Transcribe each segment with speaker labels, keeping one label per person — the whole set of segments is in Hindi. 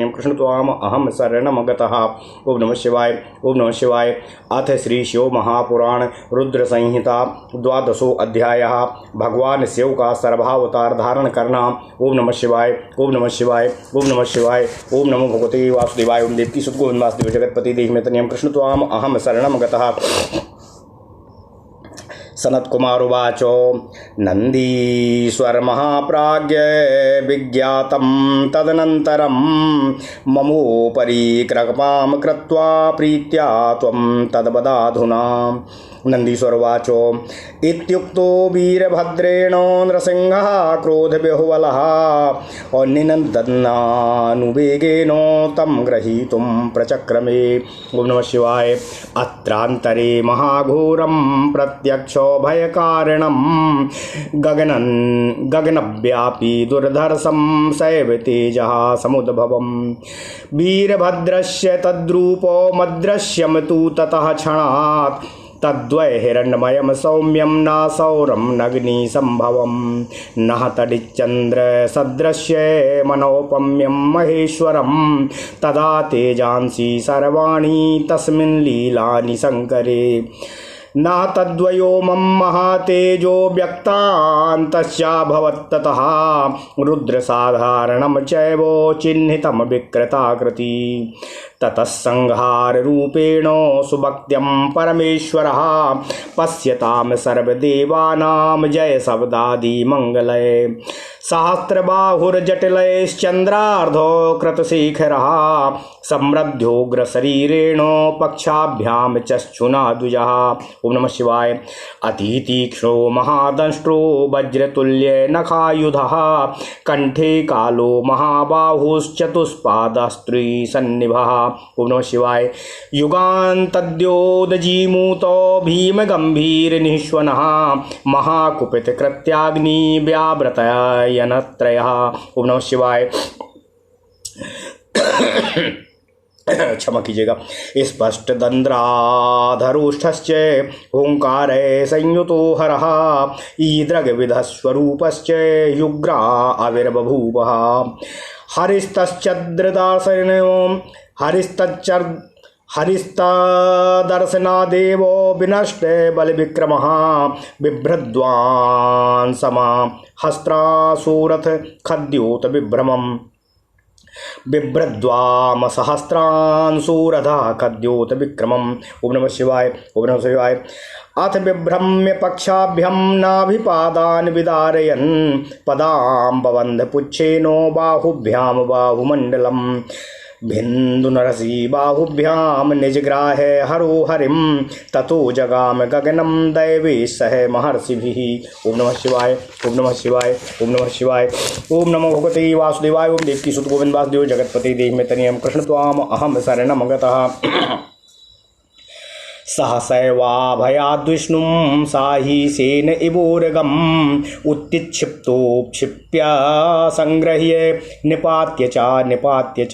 Speaker 1: कृष्ण त्वाम अहम शरणम गतः। ओम नमः शिवाय। ओम नमः शिवाय। अथ श्री शिव महापुराण रुद्र संहिता 12वां अध्याय। भगवान शिव का सर्वावतार धारण करना। ओम नमः शिवाय। ओम नमः शिवाय। ओम नमः शिवाय। ओम नमो भगवते वासुदेवाय। ओम देवकी सुत गोविंद वासुदेव जगतपति देहमेतनियं कृष्ण त्वाम अहम शरणम गतः। सनत्कुमार उवाच नंदीश्वर महाप्राज्ञ विज्ञातं तदनन्तरं ममोपरि कृपां कृत्वा प्रीत्या त्वं तद्वदाधुना। नंदीश्वर उवाच इत्युक्तो वीरभद्रेण नृसिंहः क्रोधविह्वलः निनन्दन्नानुवेगेन तं ग्रहीतुं प्रचक्रमे। ओम नमः शिवाय। अत्रान्तरे महाघोरं प्रत्यक्षो भयकारणं गगनव्यापी दुर्धर्षं शैव तेजः समुद्भवम्। वीरभद्रस्य तद्रूपो मद्रश्यं तु ततः क्षणात् तद्वै हिरण्मयं सौम्यं नासौरं नग्निसम्भवं नः तडिच्चन्द्र सदृश्य मनोपम्यं महेश्वरं तदा तेजांसि सर्वाणि तस्मिन् लीलानि शङ्करे। न तद्वयोमं महातेजो व्यक्तान्तस्याभवत्ततः रुद्रसाधारणं चैव चिह्नितं विकृताकृति। ततः संहाररूपेण सुभक्त्यं परमेश्वरः पश्यतां सर्वदेवानां जय शब्दादिमङ्गलये। सहस्रबाहुर्जटिलैश्चन्द्रार्धो कृतशेखरः समृद्ध्योग्रशरीरेण पक्षाभ्यां चक्षुना द्विजः। ओम नमः शिवाय। अतितीक्ष्णो महादंष्ट्रो वज्रतुल्य नखायुधः कंठे कालो महाबाहुश्चतुष्पादस्त्रीसन्निभः। ओम नमः शिवाय। युगान्तद्योदजीमूतो भीमगम्भीरनिःश्वनः महाकुपितकृत्याग्निव्याव्रतयनत्रयः। ओम नमः शिवाय। क्षमा कीजिएगा। स्पष्ट दंद्राधरुष्ठश्च ओंकारे संयुतो हरः ईदृग्विधस्वरूपश्च युग्रा आविर्बभूवः। हरिस्तदर्शनादेवो विनष्टे बलविक्रमः बिभ्रद्वान् समा हस्त्रासूरथ खद्योत विभ्रमम्। बिभ्रद्वाम सहस्रांशूरधा खद्योत विक्रमम्। ओम नमः शिवाय। ओम नमः शिवाय। अथ विभ्रम्य पक्षाभ्यं नाभिपादान् विदारयन् पदाम्बबन्धपुच्छेनो बाहुभ्यां बाहुमण्डलम् भिन्दुनरसी बाहुभ्यां निजग्राहे हरो हरिं ततो जगाम गगनं दैवे सह महर्षिभिः। ओम नमः शिवाय। ओम नमः शिवाय। ओम नमः शिवाय। ओम नमो भगवते वासुदेवाय। ओम देवकी सुत गोविंद वासुदेव जगतपति देहमेतनियं कृष्ण त्वाम अहम शरणं गतः। सहसैवाभयाद्विष्णुं साहिसेन इवोरगम् उत्तिक्षिप्तोक्षिप्य संगृह्य निपात्य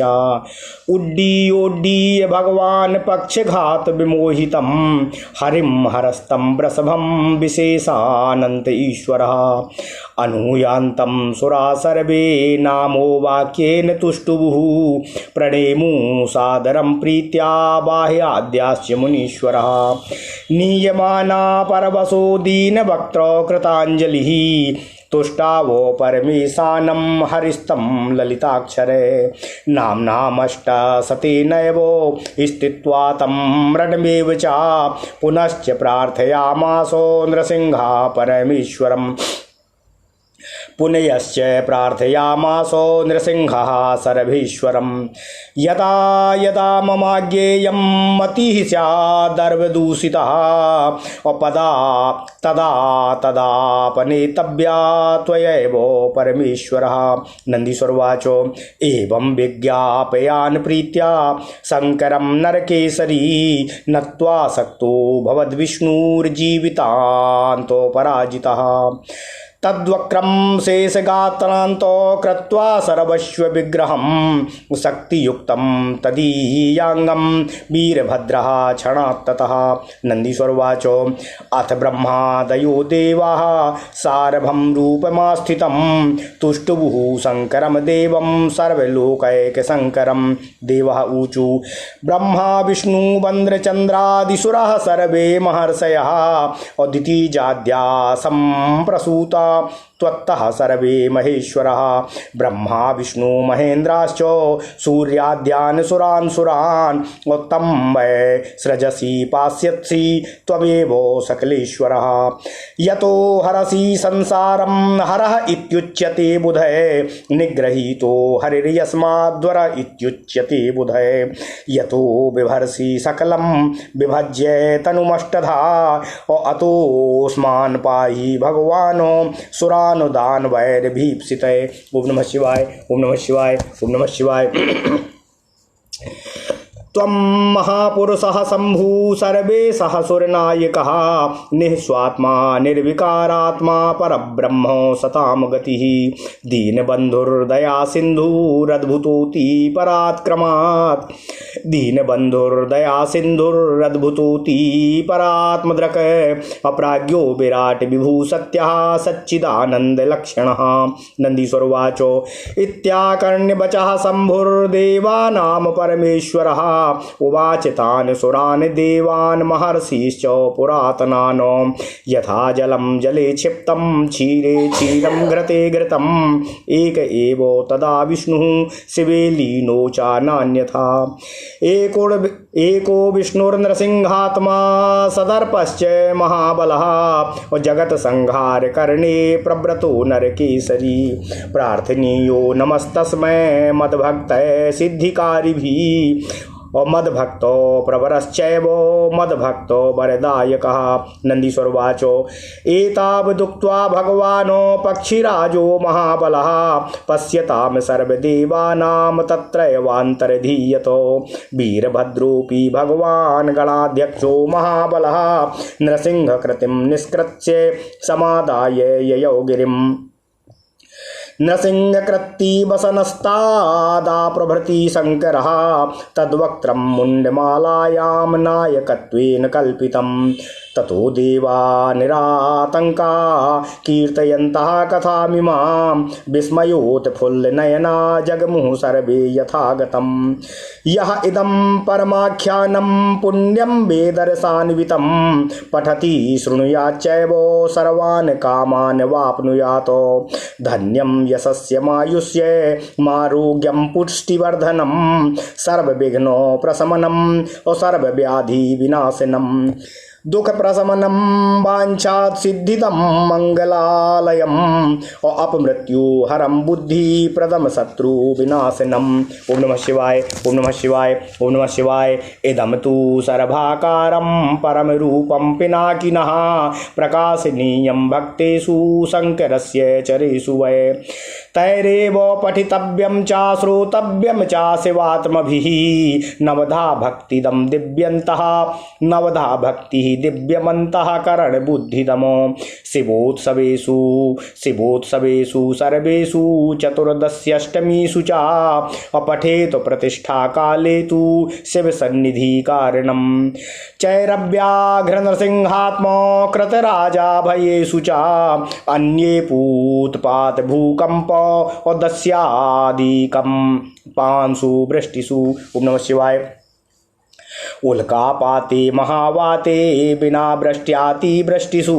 Speaker 1: च उड्डीयोड्डीय भगवान् पक्षघात विमोहितं हरिं हरस्तं वृषभं विशेषानन्त ईश्वरः। अनूयान्तं सुरा सर्वे नामो वाक्येन तुष्टुभुः प्रणेमु सादरं प्रीत्या बाह्याद्याश्च मुनीश्वरः। नीयमाना परवशो दीनवक्त्रो कृताञ्जलिः तुष्टावो परमेशानं हरिस्तं ललिताक्षरे। नाम्नामष्टशतेनैवो स्थित्वा तं मृडमेव च पुनश्च प्रार्थयामासो नृसिंहः परमेश्वरम्। पुनश्च प्रार्थयामासो नृसिंहः सर्वेश्वरम्। यदा यदा ममाज्ञेयं मतिः स्यादर्वदूषितः अपदा तदा तदापनेतव्या त्वयैव परमेश्वरः। नंदीश्वर उवाच एवं विज्ञापयान् प्रीत्या शङ्करं नरकेसरी नत्वा सक्तो भवद्विष्णुर्जीवितान्तो पराजितः। तद्वक्रम शेषगात्रान्तो कृत्वा सर्वस्व विग्रहं शक्तियुक्तं तदीयाङ्गं वीरभद्रः क्षणात् ततः। नन्दीश्वरवाच अथ ब्रह्मादयो देवाः सारभं रूपमास्थितं तुष्टुवुः शङ्करं देवं सर्वलोकैकशङ्करं। देवः ऊचु ब्रह्मा विष्णु वन्द्रचन्द्रादिसुराः सर्वे महर्षयः अदितिजाद्या सम्प्रसूता त्वत्तः सर्वे महेश्वरः। ब्रह्मा विष्णु महेन्द्राश्च सूर्याद्यान् सुरान् सुरान् उत्तम वै सृजसि पास्यसि त्वमेव सकलेश्वरः। यतो हरसि संसारं हरः इत्युच्यते बुधये निग्रहीतो हरिर्यस्माद्वर इत्युच्यते बुधये। यतो बिभर्षि सकलं विभज्य तनुमष्टधा अतोऽस्मान् पाहि भगवानो सुरानुदान वैरभीप्सितये। ओम नमः शिवाय, ओम नमः शिवाय, ओम नमः शिवाय। त्वं महापुरुषः शम्भु सर्वेशः सुरनायकः निःस्वात्मा निर्विकारात्मा परब्रह्म सतां गतिः। दीनबन्धुर्दया सिन्धुरद्भुतोति परात्क्रमात् दीनबन्धुर्दया सिन्धुरद्भुतोति परात्मद्रक अप्राज्ञो विराट विभु सत्यः सच्चिदानन्दलक्षणः। नन्दीश्वरवाच इत्याकर्ण्य वचः शम्भुर्देवानां परमेश्वरः उवाच तान् सुरान् देवान् महर्षिश्च पुरातनान् यथा जलं जले क्षिप्तं क्षीरे क्षीरं घृते घृतम् एक एव तदा विष्णुः शिवे लीनो च नान्यथा। एको विष्णुर्नृसिंहात्मा सदर्पश्च महाबलः जगत संहार करणे प्रव्रतो नरकेसरी। प्रार्थनीयो नमस्तस्मै मद्भक्तये सिद्धिकारिभिः मद्भक्तो प्रवरश्चैव मद्भक्तो वरदायकः। नन्दीश्वरवाच एतावदुक्त्वा भगवानो पक्षिराजो महाबलः पश्यतां सर्वदेवानां तत्रैवान्तर्धीयतो। वीरभद्रोऽपि भगवान् गणाध्यक्षो महाबलः नृसिंहकृतिं निष्कृत्य समादाय ययौ गिरिम्। नृसिंहकृत्ति वसनस्तादा प्रभृति शङ्करः तद्वक्त्रं मुण्डमालायां नायकत्वेन कल्पितम्। ततो देवा निरातङ्का कीर्तयन्तः कथामिमां विस्मयोत्फुल्लनयना जगमुः सर्वे यथागतम्। यः इदं परमाख्यानं पुण्यं वेदरसान्वितं पठति शृणुयाच्चैव सर्वान् कामान् वाप्नुयात्। धन्यं यशस्य मायुष्ये मारोग्यं पुष्टिवर्धनं सर्वविघ्नो प्रशमनं सर्वव्याधि विनाशनम् दुख प्रशमनं वाञ्छात् सिद्धिदं मंगलालयम् अपमृत्यु हरं बुद्धि प्रदम शत्रु विनाशनम्। ओम नमः शिवाय, ओम नमः शिवाय, ओम नमः शिवाय। इदं तु सर्वाकारं परम रूपं पिनाकिनः प्रकाशनीयं भक्तेषु शङ्करस्य चरेषु वै। तैरेव पठितव्यं च श्रोतव्यं च शिवात्मभिः नवधा भक्तिदं दिव्यन्तः नवधा भक्तिः दिव्यमन्तः करण बुद्धिदमो। शिवोत्सवेषु सर्वेषु चतुर्दश्यष्टमीषु च अपठेत प्रतिष्ठा काले तु शिवसन्निधि कारणम्। चैरव्याघ्र नृसिंहात्मा कृतराजा भयेषु च अन्ये पूतपात भूकंप दस्यादिकं पांसु वृष्टिषु। ओम नमः शिवाय। उल्कापाते महावाते बिना वृष्ट्यातिवृष्टिषु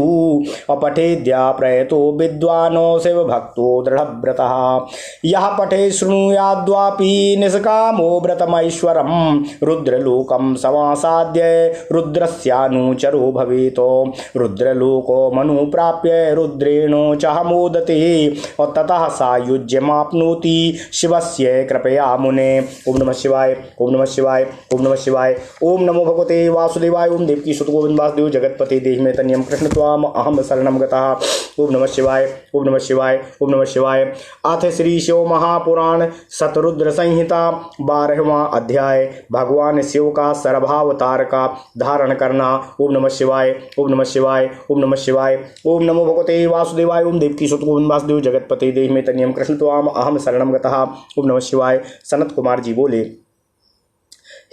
Speaker 1: अपठेद्या प्रयतो विद्वानो शिवभक्तो दृढव्रतः। यः पठे शृणुयाद्वापि निष्कामो व्रतमैश्वरं रुद्रलोकं समासाद्य रुद्रस्यानुचरो भवेत्। रुद्रलोको मनुप्राप्य रुद्रेण च मोदते ततः सायुज्यमाप्नोति शिवस्य कृपया मुने। ओम नमः शिवाय, ओम नमः शिवाय, ओम नमः शिवाय, ओम नमो भगवते वासुदेवाय। ओम देवकी सुत गोविंद वासुदेव जगतपते देहिमे तन्यम कृष्ण त्वाम अहम शरणम गतः। ओम नमः शिवाय। ओम नमः शिवाय। ओम नमः शिवाय। अथ श्री शिव महापुराण शतरुद्र संहिता 12वां अध्याय। भगवान शिव का सर्वावतार का धारण करना। ओम नमः शिवाय। ओम नमः शिवाय। ओम नमः शिवाय। ओम नमो भगवते वासुदेवाय। ओम देवकी सुत गोविंद वासुदेव जगतपते देहिमे तन्यम कृष्ण त्वाम अहम शरणम गतः। ओम नमः शिवाय। सनत कुमार जी बोले,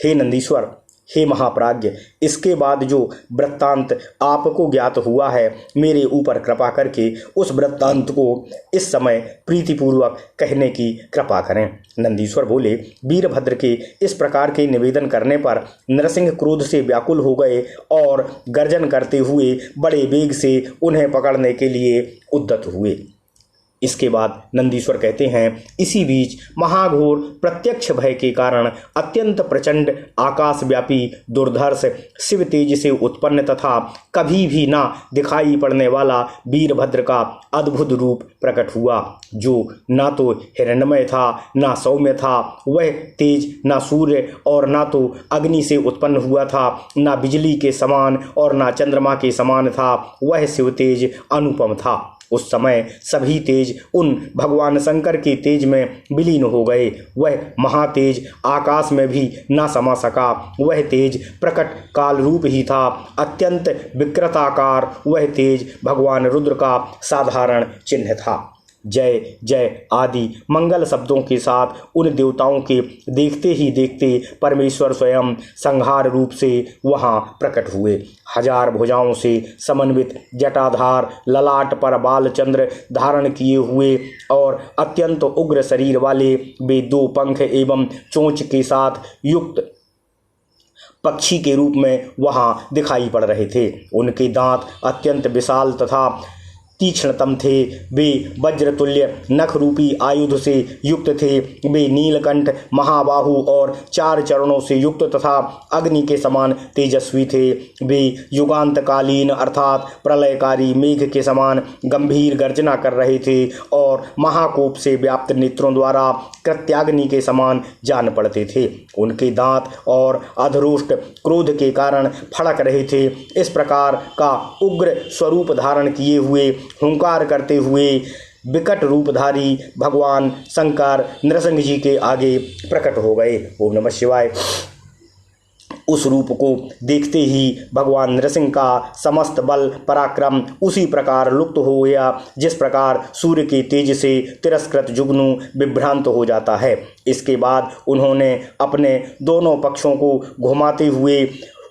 Speaker 1: हे नंदीश्वर, हे महाप्राज्ञ, इसके बाद जो वृत्तांत आपको ज्ञात हुआ है, मेरे ऊपर कृपा करके उस वृत्तांत को इस समय प्रीतिपूर्वक कहने की कृपा करें। नंदीश्वर बोले, वीरभद्र के इस प्रकार के निवेदन करने पर नरसिंह क्रोध से व्याकुल हो गए और गर्जन करते हुए बड़े वेग से उन्हें पकड़ने के लिए उद्यत हुए। इसके बाद नंदीश्वर कहते हैं, इसी बीच महाघोर प्रत्यक्ष भय के कारण अत्यंत प्रचंड आकाशव्यापी दुर्धर्ष शिव तेज से उत्पन्न तथा कभी भी ना दिखाई पड़ने वाला वीरभद्र का अद्भुत रूप प्रकट हुआ, जो ना तो हिरण्मय था ना सौम्य था। वह तेज ना सूर्य और ना तो अग्नि से उत्पन्न हुआ था, ना बिजली के समान और ना चंद्रमा के समान था। वह शिव तेज अनुपम था। उस समय सभी तेज उन भगवान शंकर के तेज में विलीन हो गए। वह महातेज आकाश में भी ना समा सका। वह तेज प्रकट काल रूप ही था, अत्यंत विकृताकार। वह तेज भगवान रुद्र का साधारण चिन्ह था। जय जय आदि मंगल शब्दों के साथ उन देवताओं के देखते ही देखते परमेश्वर स्वयं संहार रूप से वहाँ प्रकट हुए। हजार भुजाओं से समन्वित जटाधार, ललाट पर बालचंद्र धारण किए हुए और अत्यंत उग्र शरीर वाले वे 2 पंख एवं चोंच के साथ युक्त पक्षी के रूप में वहाँ दिखाई पड़ रहे थे। उनके दांत अत्यंत विशाल तथा तीक्ष्णतम थे। वे वज्रतुल्य नख रूपी आयुध से युक्त थे। वे नीलकंठ महाबाहु और 4 चरणों से युक्त तथा अग्नि के समान तेजस्वी थे। वे युगांतकालीन अर्थात प्रलयकारी मेघ के समान गंभीर गर्जना कर रहे थे और महाकोप से व्याप्त नेत्रों द्वारा कृत्याग्नि के समान जान पड़ते थे। उनके दांत और अधरोष्ट क्रोध के कारण फड़क रहे थे। इस प्रकार का उग्र स्वरूप धारण किए हुए हुंकार करते हुए विकट रूपधारी भगवान शंकर नरसिंह जी के आगे प्रकट हो गए। ओम नमः शिवाय। उस रूप को देखते ही भगवान नरसिंह का समस्त बल पराक्रम उसी प्रकार लुप्त हो गया जिस प्रकार सूर्य के तेज से तिरस्कृत जुगनू विभ्रांत हो जाता है। इसके बाद उन्होंने अपने दोनों पक्षों को घुमाते हुए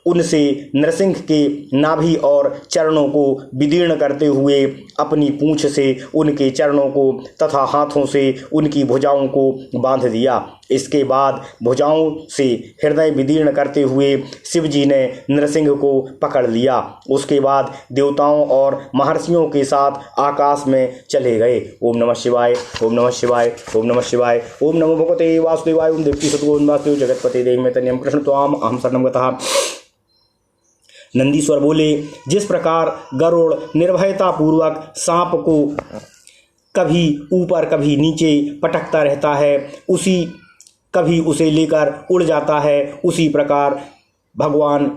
Speaker 1: उनसे नरसिंह के नाभि और चरणों को विदीर्ण करते हुए अपनी पूंछ से उनके चरणों को तथा हाथों से उनकी भुजाओं को बांध दिया। इसके बाद भुजाओं से हृदय विदीर्ण करते हुए शिव जी ने नरसिंह को पकड़ लिया। उसके बाद देवताओं और महर्षियों के साथ आकाश में चले गए। ओम नमः शिवाय। ओम नमः शिवाय। ओम नमः शिवाय। ओम नमो भगवते वासुदेवाय। ओम देवकी सुत गोविंद वासुदेव जगतपते देहिमे तन्यम कृष्ण त्वाम अहम शरणम गतः। नंदीश्वर बोले, जिस प्रकार गरुड़ निर्भयता पूर्वक सांप को कभी ऊपर कभी नीचे पटकता रहता है, कभी उसे लेकर उड़ जाता है, उसी प्रकार भगवान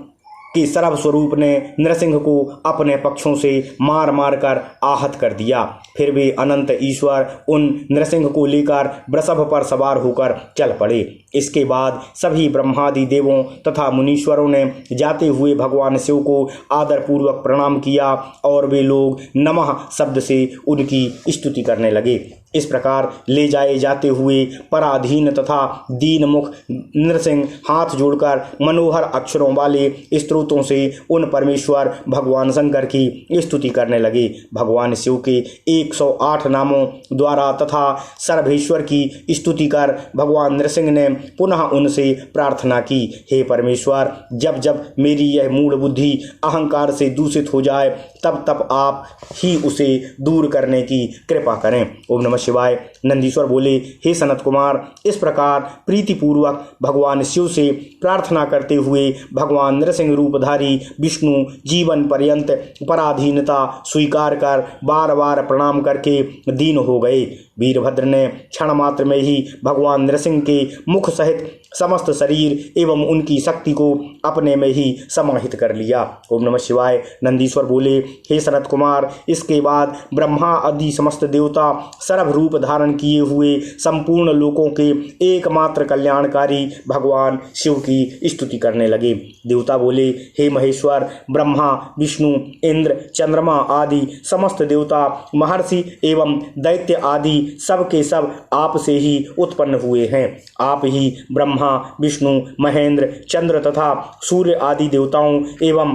Speaker 1: के सर्वस्वरूप ने नरसिंह को अपने पक्षों से मार मार कर आहत कर दिया। फिर वे अनंत ईश्वर उन नरसिंह को लेकर वृषभ पर सवार होकर चल पड़े। इसके बाद सभी ब्रह्मादि देवों तथा मुनीश्वरों ने जाते हुए भगवान शिव को आदरपूर्वक प्रणाम किया और वे लोग नमः शब्द से उनकी स्तुति करने लगे। इस प्रकार ले जाए जाते हुए पराधीन तथा दीन मुख नरसिंह हाथ जोड़कर मनोहर अक्षरों वाले स्तोत्रों से उन परमेश्वर भगवान शंकर की स्तुति करने लगे। भगवान शिव के 108 नामों द्वारा तथा सर्वेश्वर की स्तुति कर भगवान नरसिंह ने पुनः उनसे प्रार्थना की, हे परमेश्वर, जब जब मेरी यह मूढ़ बुद्धि अहंकार से दूषित हो जाए तब तब आप ही उसे दूर करने की कृपा करें। ओम नमः शिवाय। नंदीश्वर बोले, हे सनत कुमार, इस प्रकार प्रीतिपूर्वक भगवान शिव से प्रार्थना करते हुए भगवान नरसिंह रूपधारी विष्णु जीवन पर्यंत पराधीनता स्वीकार कर बार बार प्रणाम करके दीन हो गए। वीरभद्र ने क्षण मात्र में ही भगवान नृसिंह के मुख सहित समस्त शरीर एवं उनकी शक्ति को अपने में ही समाहित कर लिया। ओम नमः शिवाय। नंदीश्वर बोले, हे सनत कुमार, इसके बाद ब्रह्मा आदि समस्त देवता सर्व रूप धारण किए हुए संपूर्ण लोकों के एकमात्र कल्याणकारी भगवान शिव की स्तुति करने लगे। देवता बोले, हे महेश्वर, ब्रह्मा, विष्णु, इंद्र, चंद्रमा आदि समस्त देवता, महर्षि एवं दैत्य आदि सब के सब आप से ही उत्पन्न हुए हैं। आप ही ब्रह्मा, विष्णु, महेंद्र, चंद्र तथा सूर्य आदि देवताओं एवं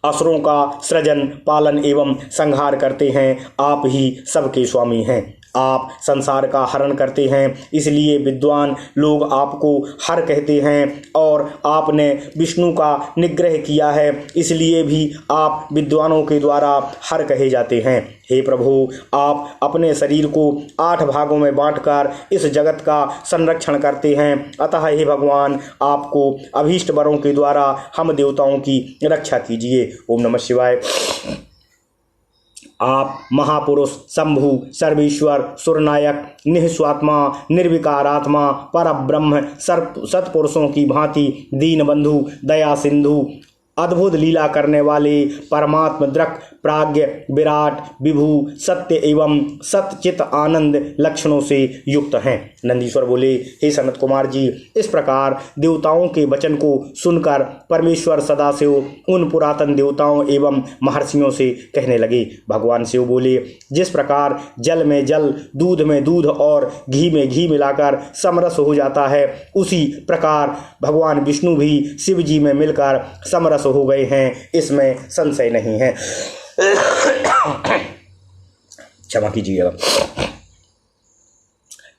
Speaker 1: असुरों का सृजन, पालन एवं संहार करते हैं। आप ही सबके स्वामी हैं। आप संसार का हरण करते हैं, इसलिए विद्वान लोग आपको हर कहते हैं, और आपने विष्णु का निग्रह किया है, इसलिए भी आप विद्वानों के द्वारा हर कहे जाते हैं। हे प्रभु, आप अपने शरीर को 8 भागों में बांटकर इस जगत का संरक्षण करते हैं, अतः हे भगवान, आपको अभीष्ट वरों के द्वारा हम देवताओं की रक्षा कीजिए। ओम नमः शिवाय। आप महापुरुष, शंभु, सर्वेश्वर, सुरनायक, निःस्वात्मा, निर्विकारात्मा, परब्रह्म, सत्पुरुषों की भांति दीनबंधु, दया सिंधु, अद्भुत लीला करने वाले, परमात्म दृक्, प्राज्ञ, विराट, विभु, सत्य एवं सतचित आनंद लक्षणों से युक्त हैं। नंदीश्वर बोले, हे सनत कुमार जी, इस प्रकार देवताओं के वचन को सुनकर परमेश्वर सदाशिव उन पुरातन देवताओं एवं महर्षियों से कहने लगे। भगवान शिव बोले, जिस प्रकार जल में जल, दूध में दूध और घी में घी मिलाकर समरस हो जाता है, उसी प्रकार भगवान विष्णु भी शिव जी में मिलकर समरस हो गए हैं, इसमें संशय नहीं है। क्षमा कीजिएगा।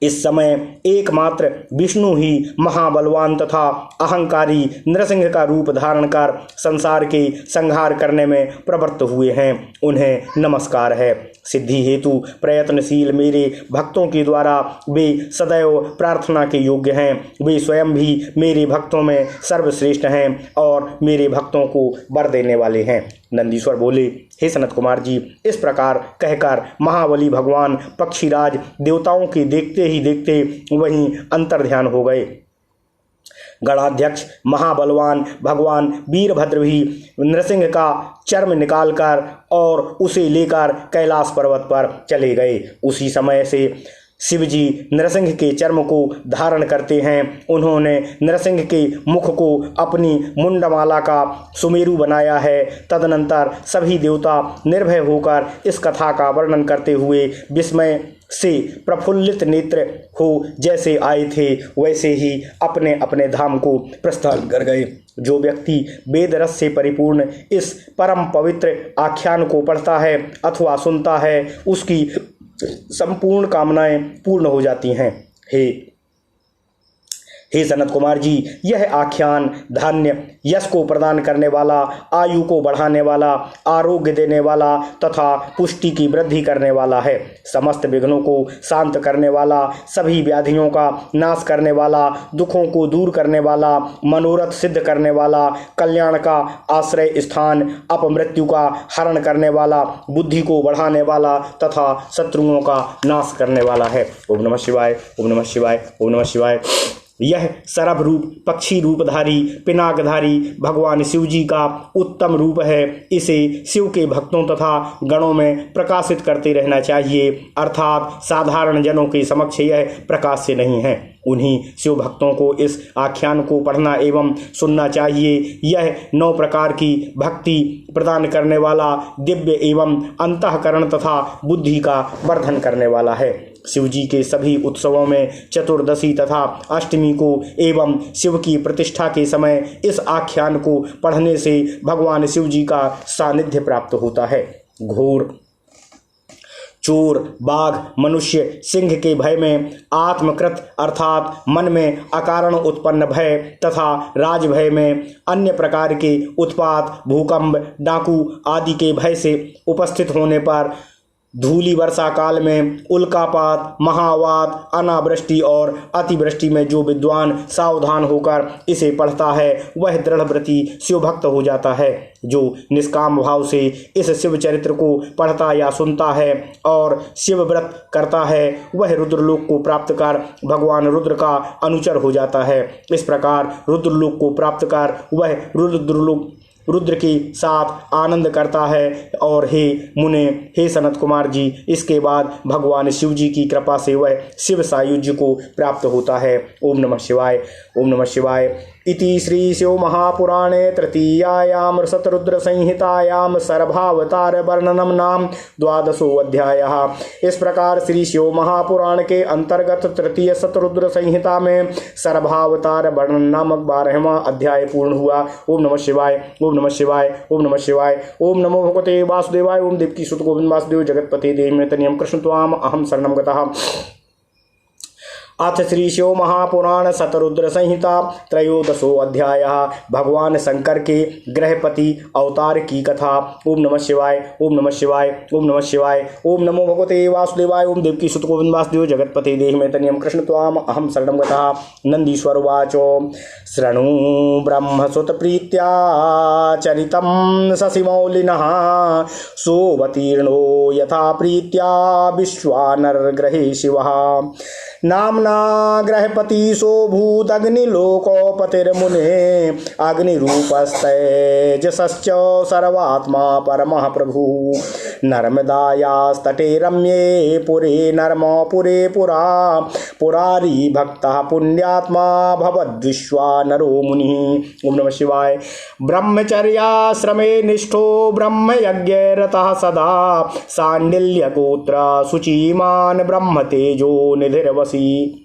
Speaker 1: इस समय एकमात्र विष्णु ही महाबलवान तथा अहंकारी नृसिंह का रूप धारण कर संसार के संहार करने में प्रवृत्त हुए हैं। उन्हें नमस्कार है। सिद्धि हेतु प्रयत्नशील मेरे भक्तों के द्वारा वे सदैव प्रार्थना के योग्य हैं। वे स्वयं भी मेरे भक्तों में सर्वश्रेष्ठ हैं और मेरे भक्तों को वर देने वाले हैं। नंदीश्वर बोले, हे सनत कुमार जी, इस प्रकार कहकर महाबली भगवान पक्षीराज देवताओं के देखते ही देखते वहीं अंतर्ध्यान हो गए। गणाध्यक्ष महाबलवान भगवान वीरभद्र भी नृसिंह का चर्म निकालकर और उसे लेकर कैलाश पर्वत पर चले गए। उसी समय से शिवजी नृसिंह के चर्म को धारण करते हैं। उन्होंने नृसिंह के मुख को अपनी मुंडमाला का सुमेरु बनाया है। तदनंतर सभी देवता निर्भय होकर इस कथा का वर्णन करते हुए विस्मय से प्रफुल्लित नेत्र हो जैसे आए थे वैसे ही अपने अपने धाम को प्रस्थान कर गए। जो व्यक्ति वेद रस से परिपूर्ण इस परम पवित्र आख्यान को पढ़ता है अथवा सुनता है, उसकी संपूर्ण कामनाएं पूर्ण हो जाती हैं। हे सनत कुमार जी, यह आख्यान धान्य यश को प्रदान करने वाला, आयु को बढ़ाने वाला, आरोग्य देने वाला तथा पुष्टि की वृद्धि करने वाला है। समस्त विघ्नों को शांत करने वाला, सभी व्याधियों का नाश करने वाला, दुखों को दूर करने वाला, मनोरथ सिद्ध करने वाला, कल्याण का आश्रय स्थान, अपमृत्यु का हरण करने वाला, बुद्धि को बढ़ाने वाला तथा शत्रुओं का नाश करने वाला है। ओम नमः शिवाय, ओम नमः शिवाय, ओम नमः शिवाय। यह सरभ रूप, पक्षी रूपधारी, पिनाकधारी भगवान शिव जी का उत्तम रूप है। इसे शिव के भक्तों तथा गणों में प्रकाशित करते रहना चाहिए, अर्थात साधारण जनों के समक्ष यह प्रकाश्य नहीं है। उन्हीं शिव भक्तों को इस आख्यान को पढ़ना एवं सुनना चाहिए। यह 9 प्रकार की भक्ति प्रदान करने वाला, दिव्य एवं अंतःकरण तथा बुद्धि का वर्धन करने वाला है। शिव जी के सभी उत्सवों में चतुर्दशी तथा अष्टमी को एवं शिव की प्रतिष्ठा के समय इस आख्यान को पढ़ने से भगवान शिव जी का सानिध्य प्राप्त होता है। घोर, चोर, बाघ, मनुष्य, सिंह के भय में आत्मकृत अर्थात मन में अकारण उत्पन्न भय तथा राजभय में अन्य प्रकार के उत्पात, भूकंप, डाकू आदि के भय से उपस्थित होने पर धूलि वर्षा काल में उल्कापात, महावात, अनावृष्टि और अतिवृष्टि में जो विद्वान सावधान होकर इसे पढ़ता है वह दृढ़व्रती शिवभक्त हो जाता है। जो निष्काम भाव से इस शिव चरित्र को पढ़ता या सुनता है और शिव व्रत करता है वह रुद्रलोक को प्राप्त कर भगवान रुद्र का अनुचर हो जाता है। इस प्रकार रुद्रलोक को प्राप्त कर वह रुद्र के साथ आनंद करता है। और हे मुने, हे सनत कुमार जी, इसके बाद भगवान शिव जी की कृपा से वह शिव सायुज्य को प्राप्त होता है। ओम नमः शिवाय। ओम नमः शिवाय। इति श्री शिव महापुराणे तृतीयायां शतरुद्र संहितायां सर्वावतार वर्णनम नाम 12वां अध्याय। इस प्रकार श्री शिव महापुराण के अंतर्गत तृतीय शतरुद्र संहिता में सर्वावतार वर्णन नामक 12वां अध्याय पूर्ण हुआ। ओम नमः शिवाय। ओम नमः शिवाय। ओम नमः शिवाय। ओम नमो भगवते वासुदेवाय। ओम देवकी सुत गोविंद वासुदेव जगतपते देवमेतनियम कृष्ण त्वाम अहम शरणं गतः। अथ श्री शिव महापुराण शतरुद्र संहिता 13वां अध्याय। भगवान शंकर के गृहपति अवतार की कथा। ओम नमः शिवाय। ओम नमः शिवाय। ओम नमः शिवाय। ओम नमो भगवते वासुदेवाय। ओम देवकी सुत गोविंद वासुदेव जगतपते देहमेतनियं कृष्ण त्वाम अहम शरणं गतः। नंदीश्वर उवाच शृणु ब्रह्मसुत प्रीत्या चरितं शशिमौलिनः सोऽवतीर्णो यथा प्रीत्या विश्वानरग्रहे शिवः नाम्ना ग्रहपति सोऽभूदग्निलोकोपतिर्मुने अग्निरूपस्तैजसश्च सर्वात्मा परमः प्रभु नर्मदायास्तटे रम्ये पुरे नर्मपुरे पुरारी भक्तः पुण्यात्मा भवद्विश्वानरो मुनिः। ओम नमः शिवाय। ब्रह्मचर्याश्रमे निष्ठो ब्रह्मयज्ञरतः सदा सांडिल्यगोत्र शुचिमान् ब्रह्मतेजो निधिर्वसि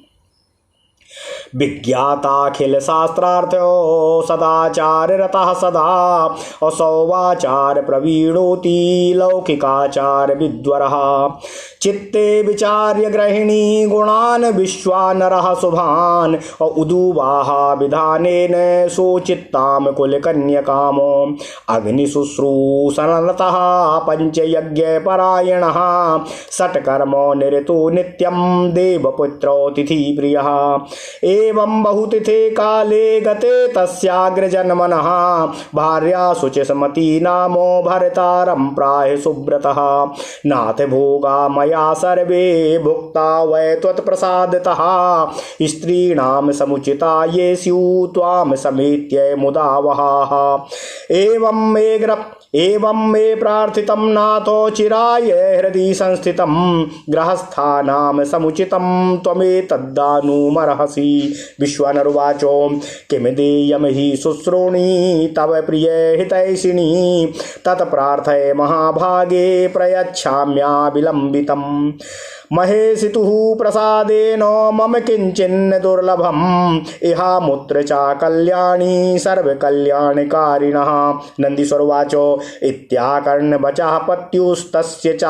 Speaker 1: विज्ञाताखिल शास्त्रार्थो सदाचाररतः सदा असौवाचार प्रवीणोति लौकिकाचार विद्वरः चित्ते विचार्य गृहिणी गुणान् विश्वानरः शुभान् उदुवाह विधानेन सोचित्तां कुलकन्यकामो अग्निशुश्रूषणरतः पंचयज्ञपरायणः षट्कर्मो निरतो नित्यं देवपुत्रोऽतिथिप्रियः एवं बहुतिथे काले गते तस्याग्रजन्मनः भार्या शुचिस्मती नामो भर्तारं प्राह सुव्रतः नाथ भोगा मया सर्वे भुक्ता वै त्वत्प्रसादतः स्त्रीणां समुचिता ये स्युः त्वां समेत्य मुदा वहाः एवं मे प्रार्थितं नाथो चिराय हृदि संस्थितं गृहस्थानां समुचितं त्वमेतद्दानुमर्हसि। विश्वानरुवाच किं देयं हि शुश्रूणि तव प्रिय हितैषिणी तत्प्रार्थय महाभागे प्रयच्छाम्याविलम्बितं महेशितुः प्रसादेन मम किंचिन्न दुर्लभम् इहामुत्र च कल्याणी सर्वकल्याणकारिणः। नंदीश्वरवाच इत्याकर्ण बचः पत्युस्तस्य च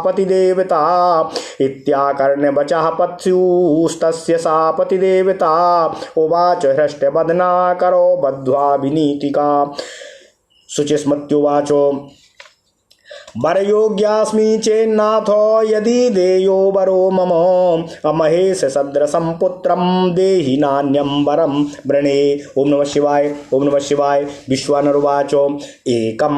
Speaker 1: पतिदेवता इत्याकर्ण पत्युस्तस्य सा पतिदेवता उवाच हृष्टवदना करो बद्ध्वा विनीतिका। शुचिस्मत्युवाच वरयोग्यास्मि चेन्नाथो यदि देयो वरो मम अमहेश सदृशं पुत्रं देहि नान्यं वरं वृणे। ओम नमः शिवाय। ओम नमः शिवाय। विश्वानरुवाच एकं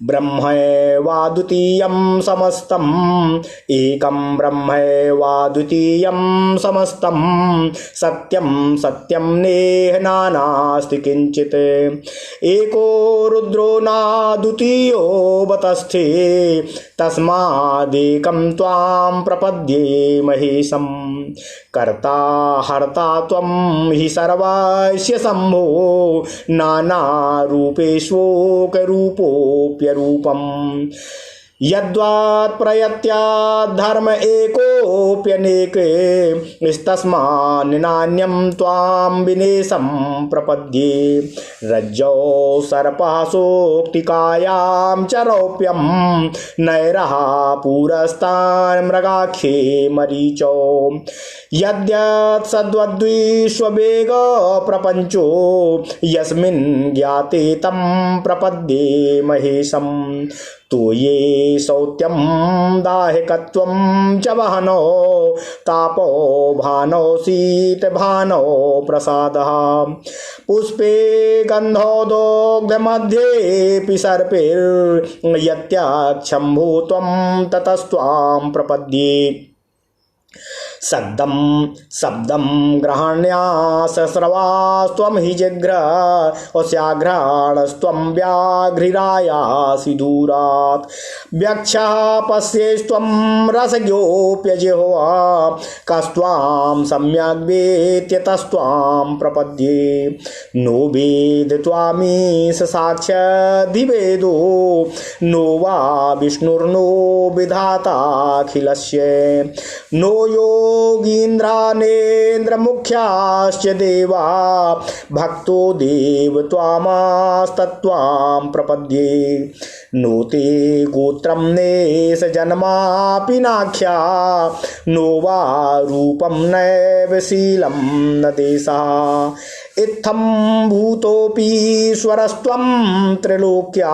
Speaker 1: ब्रह्मैवाद्वितीयं समस्तम् एकं ब्रह्मैवाद्वितीयं समस्तम् सत्यं सत्यं नेह नानास्ति किंचित् एको रुद्रो नाद्वितीयो बतस्थे तस्मादेकं त्वां प्रपद्ये महेशं कर्ता हर्ता त्वं हि सर्वस्य शम्भो नानारूपेष्वोकरूपोऽप्यरूपम् यद्वात् प्रयत्यात् धर्म एकोऽप्यनेके तस्मान्नान्यं त्वां विनेशं प्रपद्ये रज्जौ सर्पासोक्तिकायां च रौप्यं नैरः पुरस्तान् मृगाख्ये मरीचौ यद्यत् सद्वद्विश्ववेग प्रपंचो यस्मिन् ज्ञाते तं प्रपद्ये महेशम् तो ये सौत्यम दाहिकत्वं च वहनो तापो भानो शीत भानो प्रसादः पुष्पे गन्धोदोग्ध मध्ये सर्पिर्यत्याक्षम्भूत्वं ततस्त्वां प्रपद्ये सद्दं शब्दं ग्रहण्यासस्रवास्त्वं हि जिघ्रस्याघ्राणस्त्वं व्याघ्रिरायासि दूरात् व्यक्षः पश्येस्त्वं रसज्ञोऽप्यजिह्वा कस्त्वां सम्यग् वेत्यतस्त्वां प्रपद्ये नो वेद त्वामीश साक्षाधिवेदो नो वा विष्णुर्नो विधाताखिलस्य नो योगीन्द्रानेन्द्र मुख्याश्च देवा भक्तो देव त्वामास्तत्त्वां प्रपद्ये नो ते गोत्रं नेश जन्मापि नाख्या नो वा रूपं नैव शीलं न देशः इत्थं भूतोऽपीश्वरस्त्वं त्रैलोक्या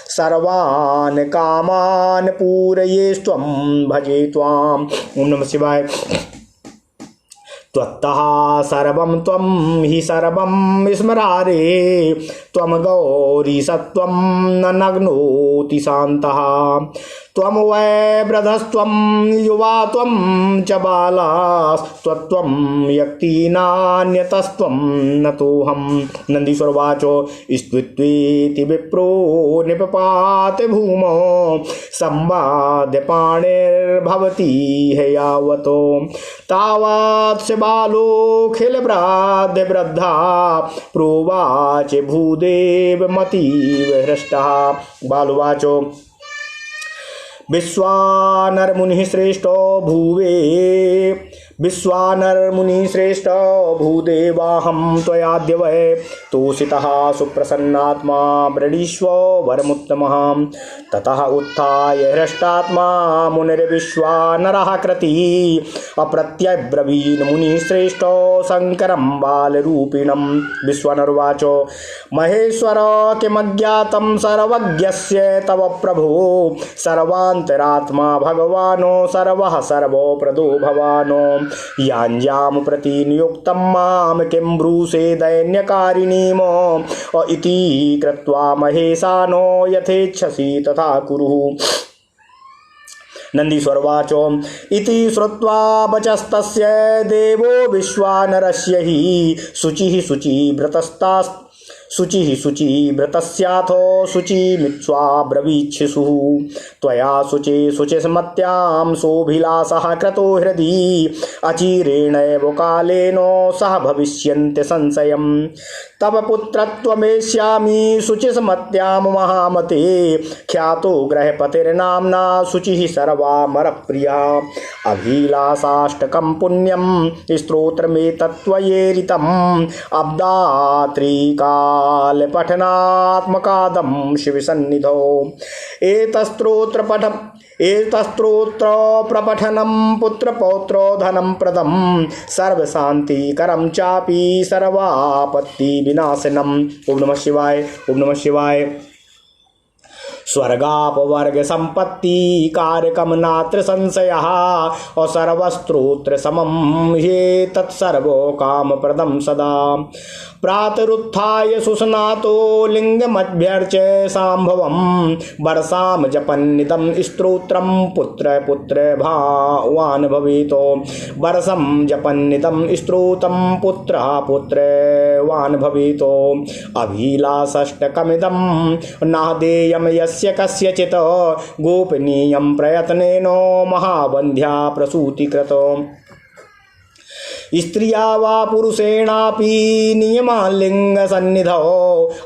Speaker 1: सर्वान् कामान् पूरयेस्त्वं भजे त्वाम्। ओम नमः शिवाय। त्वत्तः सर्वं त्वं हि सर्वं स्मरारे त्वं गौरी सत्वं न नग्नोति शान्तः त्वं वै वृद्धस्त्वं युवा त्वं च बालास्त्वं यक्ति नान्यतस्त्वं नतोऽहं। नन्दीश्वरवाचो स्तुत्वेति विप्रो निपपात भूमौ संवाद्य पाणिर्भवति है यावतो तावत् से बालोऽखिल ब्राध्य वृद्धा प्रोवाच भूदेव मतीव हृष्टः। बालुवाचो विश्वानर मुनि श्रेष्ठो भुवे विश्वानर मुनि श्रेष्ठ भूदेवाहं त्वयाद्य वै तोषितः सुप्रसन्नात्मा वृणीष्व वरमुत्तमः। ततः उत्थाय हृष्टात्मा मुनिर्विश्वानरः कृति अप्रत्यब्रवीन् मुनिश्रेष्ठो शङ्करं बालरूपिणं। विश्वानरुवाचो महेश्वर किमज्ञातं सर्वज्ञस्य तव प्रभो सर्वान्तरात्मा भगवानो सर्वः सर्वोप्रदो भवानो याञ्जां प्रति नियुक्तं मां किं ब्रूषे दैन्यकारिणीम् इति कृत्वा महेशानो यथेच्छसि तथा कुरु। नन्दीश्वरवाचो इति श्रुत्वा वचस्तस्य देवो विश्वानरस्य हि शुचिः शुचिव्रतस्याथो शुचिमित्स्वाब्रवीच्छिषुः त्वया शुचिस्मत्यां सोऽभिलाषः कृतो हृदि अचिरेणैव कालेन सह भविष्यन्ति संशयम् तव पुत्रत्वमेष्यामि शुचिस्मत्यां महामते ख्यातो ग्रहपतिर्नाम्ना शुचिः सर्वामरप्रिया अभिलाषाष्टकं पुण्यं स्तोत्रमेतत्त्वयेरितम् अब्दात्रिकाल पठनात्मकादं शिवसन्निधौ एतस्त्रोत्र प्रपठनं पुत्रपौत्रो धनं प्रदं सर्वशान्तिकरं चापि सर्वापत्ति विनाशनम्। ओम नमः शिवाय। ओम नमः शिवाय। स्वर्गापवर्ग संपत्ति कारकम नात्र संशयः और सर्वस्त्रोत्र समं ये तत्सर्वो काम प्रदम सदा प्रातरुत्थाय सुस्नातो लिंगमभ्यर्च्य सांभवं वर्षां जपन्निदं स्तोत्रं पुत्र भावान् भवेतो वर्षं जपन्निदं स्तोत्रं पुत्रवान् भवेतो अभिलाषष्टकमिदं नादेयं यस्य कस्यचित् गोपनीयं प्रयत्नेन महावन्ध्या प्रसूतिकृतो स्त्रिया वा पुरुषेणापि नियमालिङ्गसन्निधौ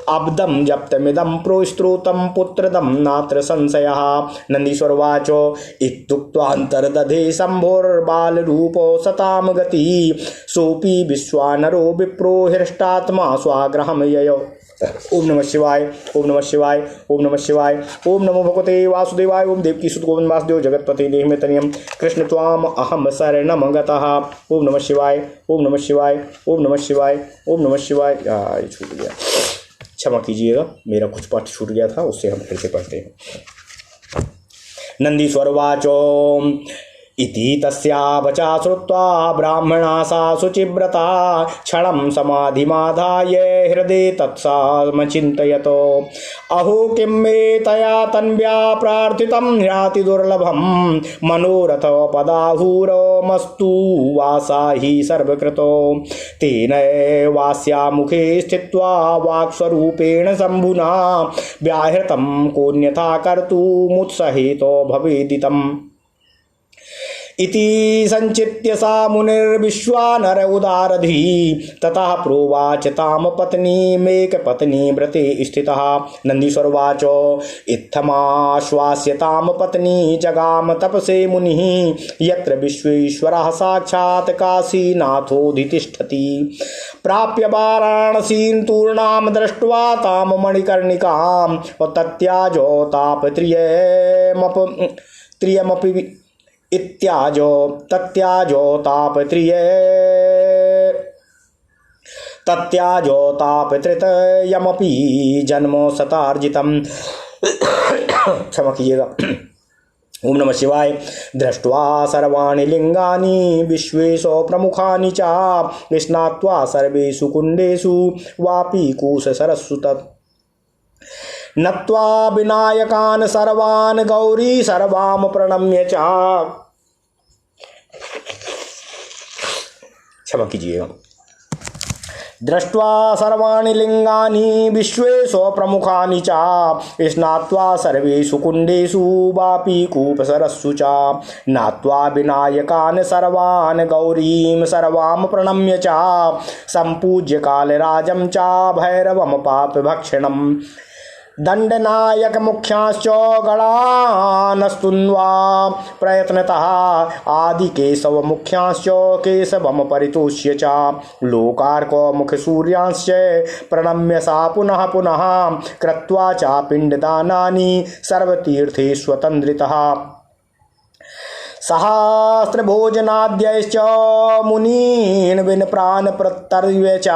Speaker 1: अब्दं जप्तमिदं प्रोस्तोत्रं पुत्रदं नात्र संशयः। नन्दीश्वरवाचो इत्युक्त्वान्तर्दधे शम्भोर्बालरूपो सतां गति सोऽपि विश्वानरो विप्रो हृष्टात्मा स्वाग्रहं ययौ। ओम नमः शिवाय। ओम नमः शिवाय। ओम नमः शिवाय। ओम नमो भगवते वासुदेवाय। ओम देवकी सुत गोविंद वासुदेव जगतपति देह में तनियम कृष्ण त्वाम अहम शरणम गतः। ओम नमः शिवाय। ओम नमः शिवाय। ओम नमः शिवाय। ओम नमः शिवाय। छूट गया, क्षमा कीजिएगा, मेरा कुछ पाठ छूट गया था, उससे हम फिर से पढ़ते हैं। नन्दीश्वरवाचो इति तस्या वचा श्रुत्वा ब्राह्मणा सा शुचिव्रता क्षणं समाधिमाधाय हृदये तत्सामचिन्तयतो अहो किं मे तया तन्व्या प्रार्थितं ह्याति दुर्लभं मनोरथ पदाहुरमस्तु वासा हि सर्वकृतो तेन वास्या मुखे स्थित्वा वाक्स्वरूपेण शम्भुना व्याहृतं कोऽन्यथा कर्तुमुत्सहितो भवेदितम् इति संचित्य सा मुनिर्विश्वानर उदारधी ततः प्रोवाच ताम पत्नीमेकपत्नी व्रते स्थितः नन्दीश्वरवाचो इत्थमाश्वास्य ताम पत्नी जगाम तपसे मुनिः यत्र विश्वेश्वरः साक्षात् काशीनाथोऽधितिष्ठति प्राप्य वाराणसीं तूर्णां दृष्ट्वा ताम मणिकर्णिकां तत्याजो तापत्रियमपि इत्याजो तत्याजो तापत्रियमपि जन्मो शतार्जितम् क्षमा कीजिएगा। ओम नमः शिवाय। दृष्ट्वा सर्वाणि लिंगानि विश्वेशो प्रमुखानि च स्नात्वा सर्वेषु कुण्डेषु वापि कूशसरस्सु नत्वा विनायकान् सर्वान् गौरी सर्वां प्रणम्य च क्षमा कीजिएगा। दृष्ट्वा सर्वाणि लिंगानि विश्वेशो प्रमुखानि च स्नात्वा सर्वेषु कुण्डेषु वापि कूपसरस्सु च नात्वा विनायकान् सर्वान् गौरीं सर्वां प्रणम्य च सम्पूज्य कालराजं च भैरवं पापभक्षणम् दंडनायक मुख्यांश्च गणानस्तुन्वा प्रयत्नतः आदि केशव मुख्यांश्च केशवम परितोष्य च लोकार्को मुख सूर्यांश्च प्रणम्य सा पुनः पुनः कृत्वा च पिंडदानानि सर्वतीर्थेष्वतन्द्रितः सहस्रभोजनाद्यैश्च मुनीन् विनप्राण प्रत्यर्व्य च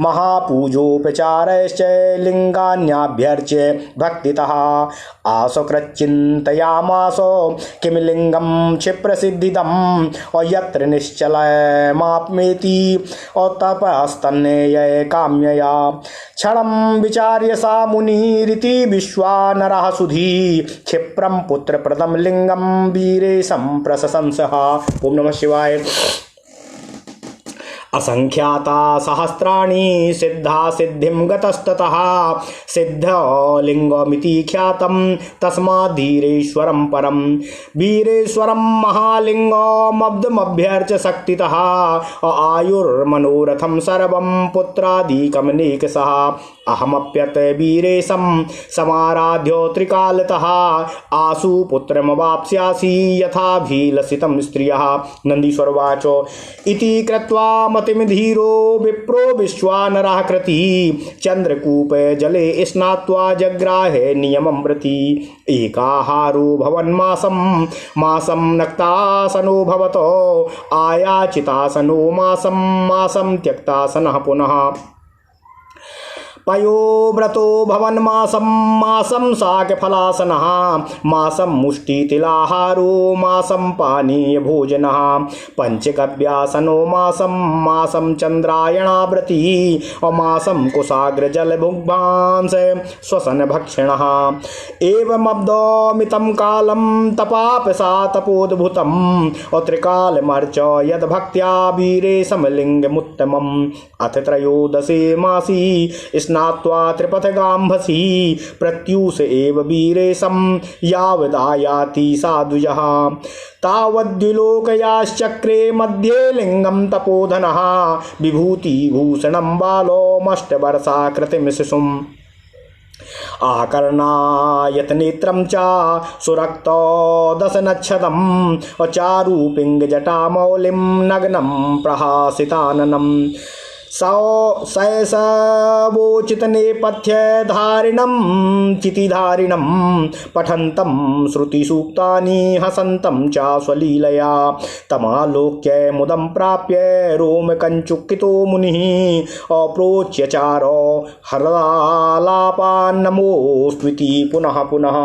Speaker 1: महापूजोपचारैश्च लिंगान्याभ्यर्च्य भक्तितः आसकृच्चिन्तयामासो किं लिंगं क्षिप्रसिद्धिदम् यत्र निश्चलमाप्मेति तपस्तन्नेय काम्यया क्षणं विचार्य सा मुनिरिति विश्वानरः सुधी क्षिप्रं पुत्रप्रदं लिंगं वीरेशं प्रशंसः। ओम नमः शिवाय। असंख्याता सहस्राणि सिद्धा सिद्धिं गतस्ततः सिद्धलिंगमिति ख्यातं तस्माद्धीरेश्वरं परं वीरेश्वरं महालिंगमब्दमभ्यर्च्य शक्तितः आयुर्मनोरथं सर्वं पुत्रादिकमनेकशः अहमप्यत वीरेशं समाराध्यो त्रिकालतः आसु पुत्रमवाप्स्यासि यथाभिलषितं स्त्रियः। नन्दीश्वरवाचो इति कृत्वा मतिमधीरो विप्रो विश्वानरः कृति चंद्रकूपे जले स्नात्वा जग्राहे नियमं व्रति एकाहारो भवन्मासं मासं नक्तासनो भवतो आयाचितासनो मासं मासं त्यक्तासनः पुनः पयोव्रतो भवन्मासं मासं शाकफलासनः मासं मुष्टितिलाहारो मासं पानीयभोजनः पंचगव्यासनो मासं मासं चन्द्रायणाव्रती मासं कुशाग्रजलभुग्भांस श्वसनभक्षणः एवमब्दोमितं कालं तपापसा तपोद्भुतं त्रिकालमर्च यद्भक्त्या वीरेशमलिङ्गमुत्तमम् अथ त्रयोदशे मासी स्नात्वा त्रिपथगाम्भसी प्रत्यूष एव वीरेशं यावदायाति साधुजः तावद्विलोकयाश्चक्रे मध्ये लिंगं तपोधनः विभूतिभूषणं बालोमष्टवर्षाकृतिं शिशुम् आकर्णायतनेत्रं च सुरक्तो दशनच्छदं चारूपिङ्गजटामौलिं नग्नं प्रहासिताननम् सैसवोचित नेपथ्यधारिणं चितिधारिणं पठन्तं श्रुतिसूक्तानि हसन्तं च स्वलीलया तमालोक्य मुदं प्राप्य रोमकञ्चुकितो मुनिः अप्रोच्यचारो हरलापान्नमोऽस्त्विति पुनः पुनः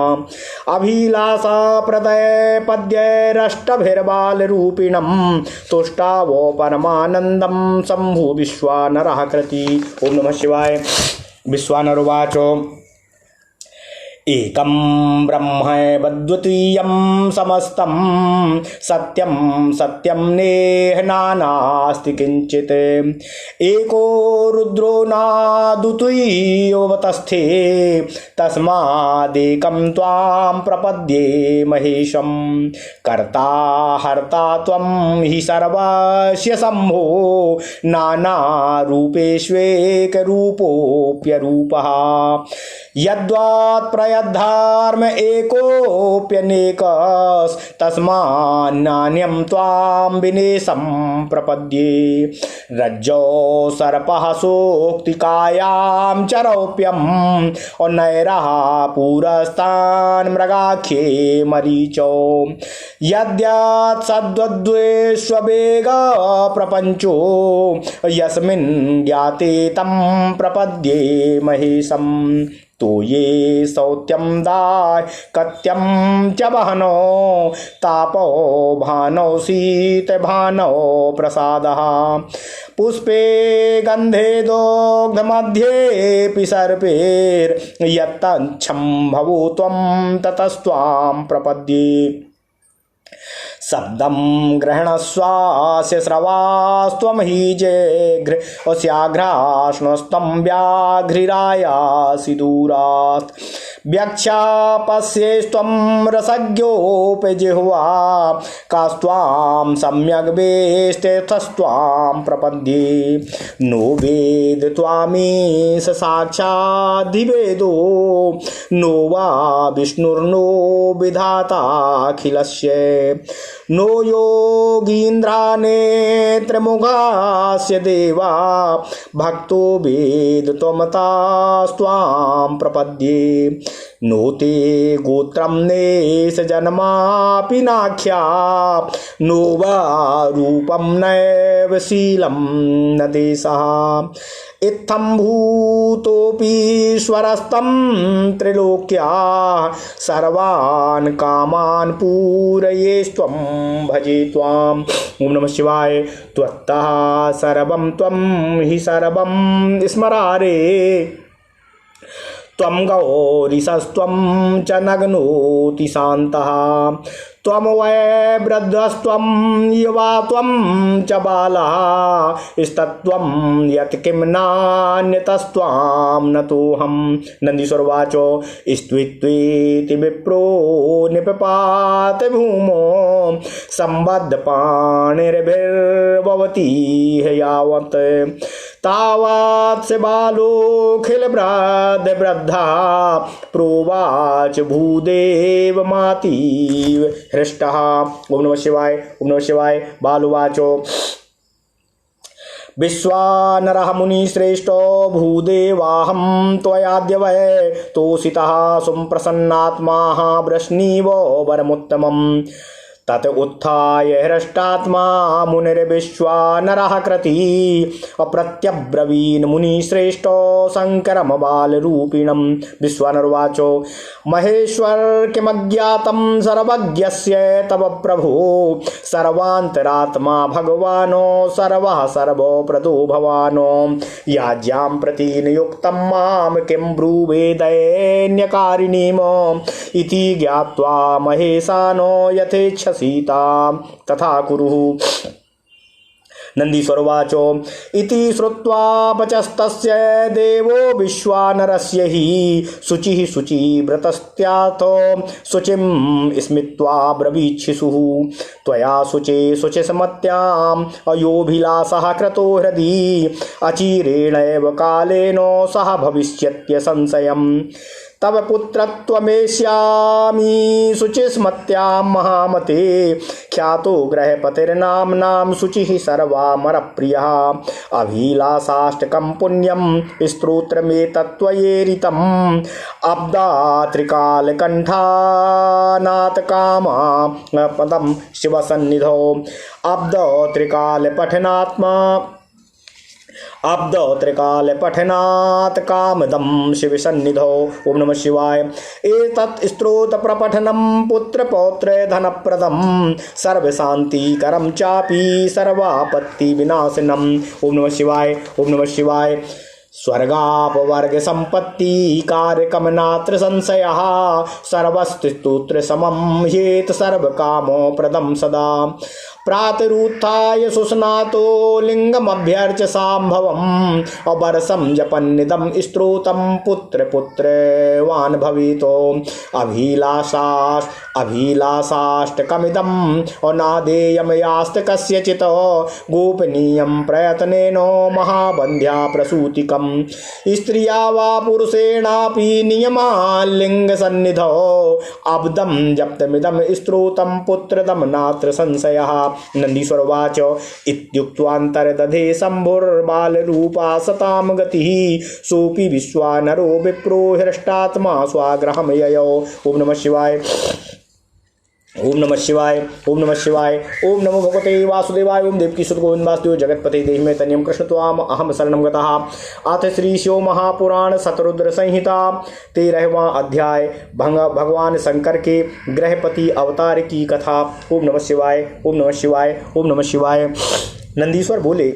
Speaker 1: अभिलाषाप्रदय पद्यैरष्टभिर्बालरूपिणं तुष्टावो परमानन्दं शम्भु विश्वानरः कृति। ओम नमः शिवाय। विश्वानरोवाच एकं ब्रह्मैवद्वितीयं समस्तं सत्यं सत्यं नेह नानास्ति किंचित् एको रुद्रो नाद्वितीयोऽवतस्थे तस्मादेकं त्वां प्रपद्ये महेशं कर्ता हर्ता त्वं हि सर्वस्य शम्भो नानारूपेष्वेकरूपोऽप्यरूपः यद्वात् प्रयद्धर्म एकोऽप्यनेकस्तस्मान्नान्यं त्वां विनेशं प्रपद्ये रज्जौ सर्पः सोक्तिकायां चरौप्यं नैरः पुरस्तान् मृगाख्ये मरीचौ यद्यात् सद्वद्वेष्वेग प्रपञ्चो यस्मिन् ज्ञाते तं प्रपद्ये महेशं तो ये सौत्यं दाय कत्यं च बहनो तापो भानौ शीत भानौ प्रसादः पुष्पे गंधे दोग्धमध्येऽपि सर्पैर्यत्तच्छं भवो त्वं ततस्त्वां प्रपद्ये शब्दं ग्रहणस्वास्य श्रवास्त्वं हि जयघ्रस्याघ्राश्नस्त्वं व्याघ्रिरायासि दूरात् व्यक्षा पश्येस्त्वं रसज्ञोपजिह्वा कास्त्वां सम्यग् वेष्टेथस्त्वां प्रपद्ये नो वेद त्वामीश साक्षाद्धिवेदो नो वा विष्णुर्नो विधाताखिलस्य नो योगीन्द्रानेत्रमुखास्य देवा भक्तो वेद त्वमतास्त्वां प्रपद्ये नो ते गोत्रं नेश जन्मापि नाख्या नो वा रूपं नैव शीलं न देशः इत्थं भूतोऽपीश्वरस्तं त्रिलोक्या सर्वान् कामान् पूरयेस्त्वं भजे त्वाम्। ओम नमः शिवाय। त्वत्तः सर्वं त्वं हि सर्वं स्मरारे त्वं गौरीशस्त्वं च नग्नोति शान्तः त्वं वै वृद्धस्त्वं युवा त्वं च बालः स्तत्त्वं यत् किं नान्यतस्त्वां नतोऽहं। नन्दीश्वरवाच स्तुत्वेति विप्रो निपपात भूमो सम्बद्धपाणिर्भिर्भवति यावत् तावत् स बालोऽखिलवृद्धा प्रोवाच भूदेव मातीव हृष्टः। ओम नमः शिवाय। ओम नमः शिवाय। बालुवाचो विश्वानरः मुनिश्रेष्ठो भूदेवाहं त्वयाद्य वै तोषितः सुप्रसन्नात्मा वृष्णीवो वरमुत्तमम् तत उत्थाय हृष्टात्मा मुनिर्विश्वानरः क्रति अप्रत्यब्रवीन् मुनिश्रेष्ठो शङ्करमबालरूपिणं। विश्वानरोवाचो महेश्वर किमज्ञातं सर्वज्ञस्य तव प्रभो सर्वान्तरात्मा भगवानो सर्वः सर्वो प्रदो भवानो याज्ञां प्रति नियुक्तं मां किं ब्रूवेदैन्यकारिणीम् इति ज्ञात्वा महेशानो यथेच्छसि सीता तथा कुरु। नन्दीश्वरवाचो इति श्रुत्वा पचस्तस्य देवो विश्वानरस्य हि शुचिः शुचिव्रतस्त्याथो शुचिं स्मित्वा ब्रवीच्छिषुः त्वया शुचे शुचिसमत्याम् अयोभिलाषः क्रतो हृदि अचिरेणैव कालेन सह भविष्यत्य संशयम् तव पुत्रत्वमेष्यामि शुचिस्मत्यां महामते ख्यातो ग्रहपतिर्नाम्नां शुचिः सर्वामरप्रियः अभिलाषाष्टकं पुण्यं स्तोत्रमेतत्त्वयेरितम् अब्दात्रिकालकण्ठानाथ कामा पदं शिवसन्निधौ अब्द त्रिकाल पठनात् कामदं शिव सन्निधौ। ओम नमः शिवाय। एतत् स्तोत्र प्रपठनं पुत्र पौत्र धनप्रदं सर्वशान्तिकरं चापि सर्वापत्ति विनाशनम्। ओम नमः शिवाय। ओम नमः शिवाय। स्वर्गापवर्ग संपत्ति कार्यकमनात्र संशयः सर्वस्तुत्र समं हेत सर्वकामो प्रदं सदा प्रातरुत्थाय सुस्नातो लिंगमभ्यर्च्य सांभवम् अबरसं जपन्निदं स्तोत्रं पुत्र पुत्रवान् भवेतो अभिलाषाष्टकमिदम् अनादेयं यास्त कस्यचित् गोपनीयं प्रयत्नेन महाबन्ध्या प्रसूतिकम् स्त्रिया वा पुरुषेणापि नियमालिङ्गसन्निधौ अब्दं जप्तमिदं स्तोत्रं पुत्रदं नात्र संशयः। नंदीश्वर उवाच इत्युक्त्वान्तर्दधे शम्भुर्बालरूपा सतां गतिः सोऽपि विश्वानरो विप्रो हृष्टात्मा स्वाग्रहं ययौ। ओम नमः शिवाय। ओम नमः शिवाय। ओम नमः शिवाय। ओम नमो भगवते वासुदेवाय। ओम देवकी सुत गोविंद वासुदेव जगतपते देहि मे तन्यं कृष्ण त्वाम अहम शरणं गतः। अथ श्री शिव महापुराण शतरुद्र संहिता 13वां अध्याय भगवान शंकर के ग्रहपति अवतार की कथा। ओम नमः शिवाय। ओम नमः शिवाय। ओम नमः शिवाय। नंदीश्वर बोले,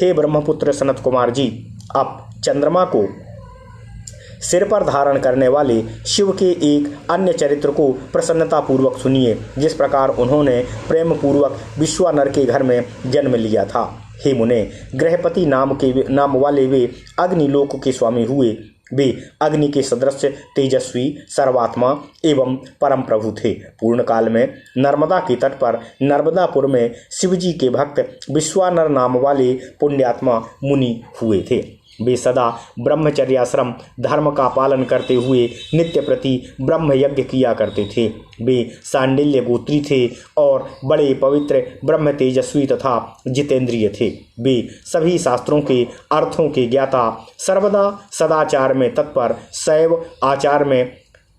Speaker 1: हे ब्रह्मपुत्र सनत कुमार जी, आप चंद्रमा को सिर पर धारण करने वाले शिव के एक अन्य चरित्र को प्रसन्नता पूर्वक सुनिए, जिस प्रकार उन्होंने प्रेम पूर्वक विश्वानर के घर में जन्म लिया था। हे मुने, ग्रहपति नाम वाले वे अग्निलोक के स्वामी हुए। वे अग्नि के सदृश तेजस्वी सर्वात्मा एवं परम प्रभु थे। पूर्ण काल में नर्मदा के तट पर नर्मदापुर में शिवजी के भक्त विश्वानर नाम वाले पुण्यात्मा मुनि हुए थे। वे सदा ब्रह्मचर्याश्रम धर्म का पालन करते हुए नित्य प्रति ब्रह्म यज्ञ किया करते थे। वे सांडिल्य गोत्री थे और बड़े पवित्र ब्रह्म तेजस्वी तथा जितेंद्रिय थे। वे सभी शास्त्रों के अर्थों के ज्ञाता, सर्वदा सदाचार में तत्पर, शैव आचार में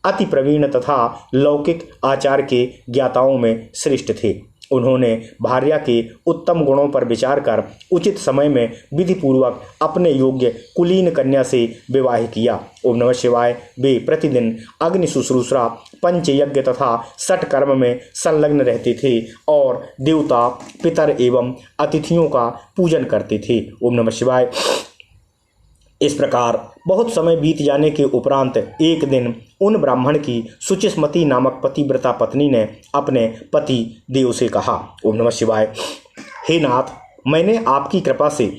Speaker 1: अति प्रवीण तथा लौकिक आचार के ज्ञाताओं में श्रेष्ठ थे। उन्होंने भार्या के उत्तम गुणों पर विचार कर उचित समय में विधि पूर्वक अपने योग्य कुलीन कन्या से विवाह किया। ओम नमः शिवाय। वे प्रतिदिन अग्नि शुश्रूषा, पंचयज्ञ तथा सठ कर्म में संलग्न रहते थे और देवता, पितर एवं अतिथियों का पूजन करते थे। ओम नमः शिवाय। इस प्रकार बहुत समय बीत जाने के उपरांत एक दिन उन ब्राह्मण की शुचिस्मती नामक पतिव्रता पत्नी ने अपने पति देव से कहा, ओम नमः शिवाय, हे नाथ, मैंने आपकी कृपा से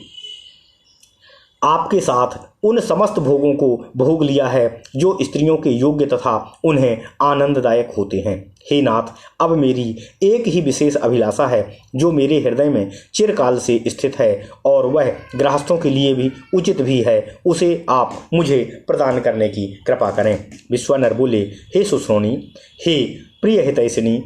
Speaker 1: आपके साथ उन समस्त भोगों को भोग लिया है जो स्त्रियों के योग्य तथा उन्हें आनंददायक होते हैं। हे नाथ, अब मेरी एक ही विशेष अभिलाषा है जो मेरे हृदय में चिरकाल से स्थित है और वह गृहस्थों के लिए भी उचित भी है। उसे आप मुझे प्रदान करने की कृपा करें। विश्वानर बोले, हे सुश्रोणी, हे प्रिय हितैषिणी,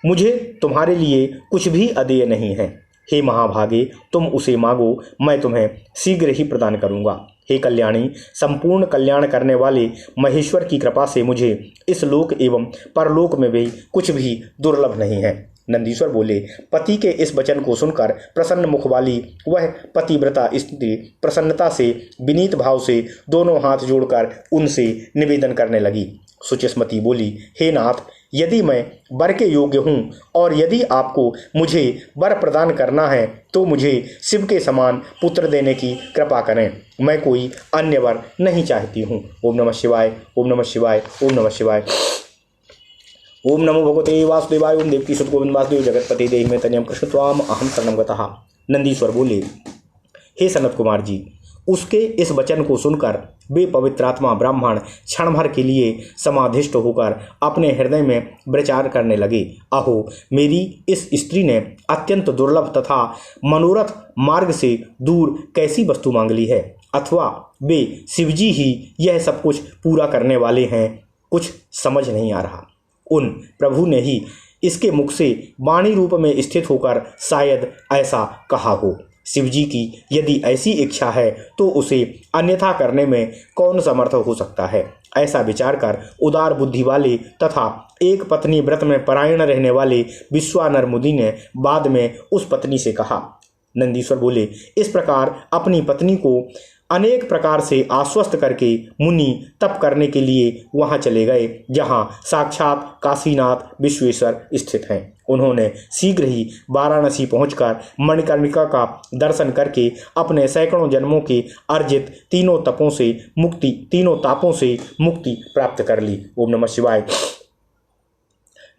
Speaker 1: मुझे तुम्हारे लिए कुछ भी अदेय नहीं है। हे महाभागे, तुम उसे मांगो, मैं तुम्हें शीघ्र ही प्रदान करूंगा। हे कल्याणी, संपूर्ण कल्याण करने वाले महेश्वर की कृपा से मुझे इस लोक एवं परलोक में भी कुछ भी दुर्लभ नहीं है। नंदीश्वर बोले, पति के इस वचन को सुनकर प्रसन्न मुख वाली वह पतिव्रता स्त्री प्रसन्नता से विनीत भाव से दोनों हाथ जोड़कर उनसे निवेदन करने लगी। शुचिस्मती बोली, हे नाथ, यदि मैं वर के योग्य हूँ और यदि आपको मुझे वर प्रदान करना है तो मुझे शिव के समान पुत्र देने की कृपा करें। मैं कोई अन्य वर नहीं चाहती हूँ। ओम नमः शिवाय। ओम नमः शिवाय। ओम नमः शिवाय। ओम नमो भगवते वासुदेवाय। ओम देवकी सुत गोविंद वासुदेव जगतपते देहि मे तन्यं कृष्ण त्वाम अहम शरणं गतः। नंदीश्वर बोले, हे सनत कुमार जी, उसके इस वचन को सुनकर वे पवित्रात्मा ब्राह्मण क्षण भर के लिए समाधिष्ट होकर अपने हृदय में विचार करने लगे। अहो, मेरी इस स्त्री ने अत्यंत दुर्लभ तथा मनोरथ मार्ग से दूर कैसी वस्तु मांग ली है। अथवा वे शिवजी ही यह सब कुछ पूरा करने वाले हैं, कुछ समझ नहीं आ रहा। उन प्रभु ने ही इसके मुख से वाणी रूप में स्थित होकर शायद ऐसा कहा हो। शिवजी की यदि ऐसी इच्छा है तो उसे अन्यथा करने में कौन समर्थ हो सकता है। ऐसा विचार कर उदार बुद्धि वाले तथा एक पत्नी व्रत में परायण रहने वाले विश्वानर मुनि ने बाद में उस पत्नी से कहा। नंदीश्वर बोले, इस प्रकार अपनी पत्नी को अनेक प्रकार से आश्वस्त करके मुनि तप करने के लिए वहां चले गए जहां साक्षात काशीनाथ विश्वेश्वर स्थित हैं। उन्होंने शीघ्र ही वाराणसी पहुंचकर मणिकर्णिका का दर्शन करके अपने सैकड़ों जन्मों के अर्जित तीनों तापों से मुक्ति प्राप्त कर ली। ओम नमः शिवाय।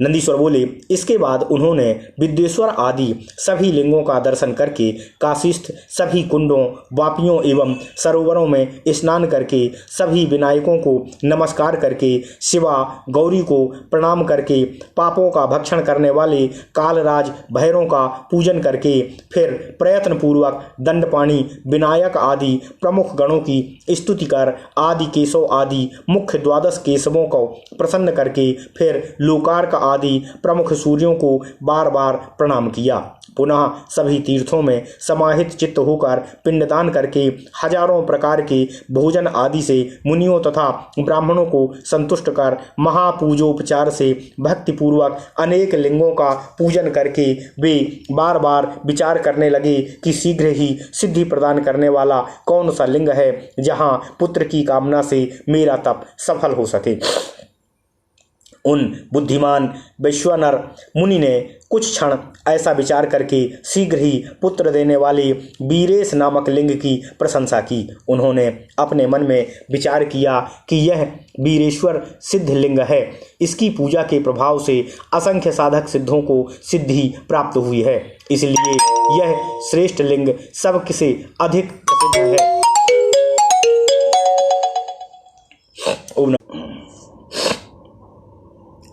Speaker 1: नंदीश्वर बोले, इसके बाद उन्होंने विद्येश्वर आदि सभी लिंगों का दर्शन करके काशीस्थ सभी कुंडों, वापियों एवं सरोवरों में स्नान करके सभी विनायकों को नमस्कार करके शिवा गौरी को प्रणाम करके पापों का भक्षण करने वाले कालराज भैरों का पूजन करके फिर प्रयत्न पूर्वक दंडपाणि विनायक आदि प्रमुख गणों की स्तुति कर आदि केशव आदि मुख्य द्वादश केशवों को प्रसन्न करके फिर लोकार्क आदि प्रमुख सूर्यों को बार बार प्रणाम किया। पुनः सभी तीर्थों में समाहित चित्त होकर पिंडदान करके हजारों प्रकार के भोजन आदि से मुनियों तथा ब्राह्मणों को संतुष्ट कर महापूजोपचार से भक्तिपूर्वक अनेक लिंगों का पूजन करके वे बार बार विचार करने लगे कि शीघ्र ही सिद्धि प्रदान करने वाला कौन सा लिंग है जहाँ पुत्र की कामना से मेरा तप सफल हो सके। उन बुद्धिमान वैश्वानर मुनि ने कुछ क्षण ऐसा विचार करके शीघ्र ही पुत्र देने वाले वीरेश नामक लिंग की प्रशंसा की। उन्होंने अपने मन में विचार किया कि यह वीरेश्वर सिद्ध लिंग है, इसकी पूजा के प्रभाव से असंख्य साधक सिद्धों को सिद्धि प्राप्त हुई है, इसलिए यह श्रेष्ठ लिंग सबसे अधिक प्रसिद्ध है।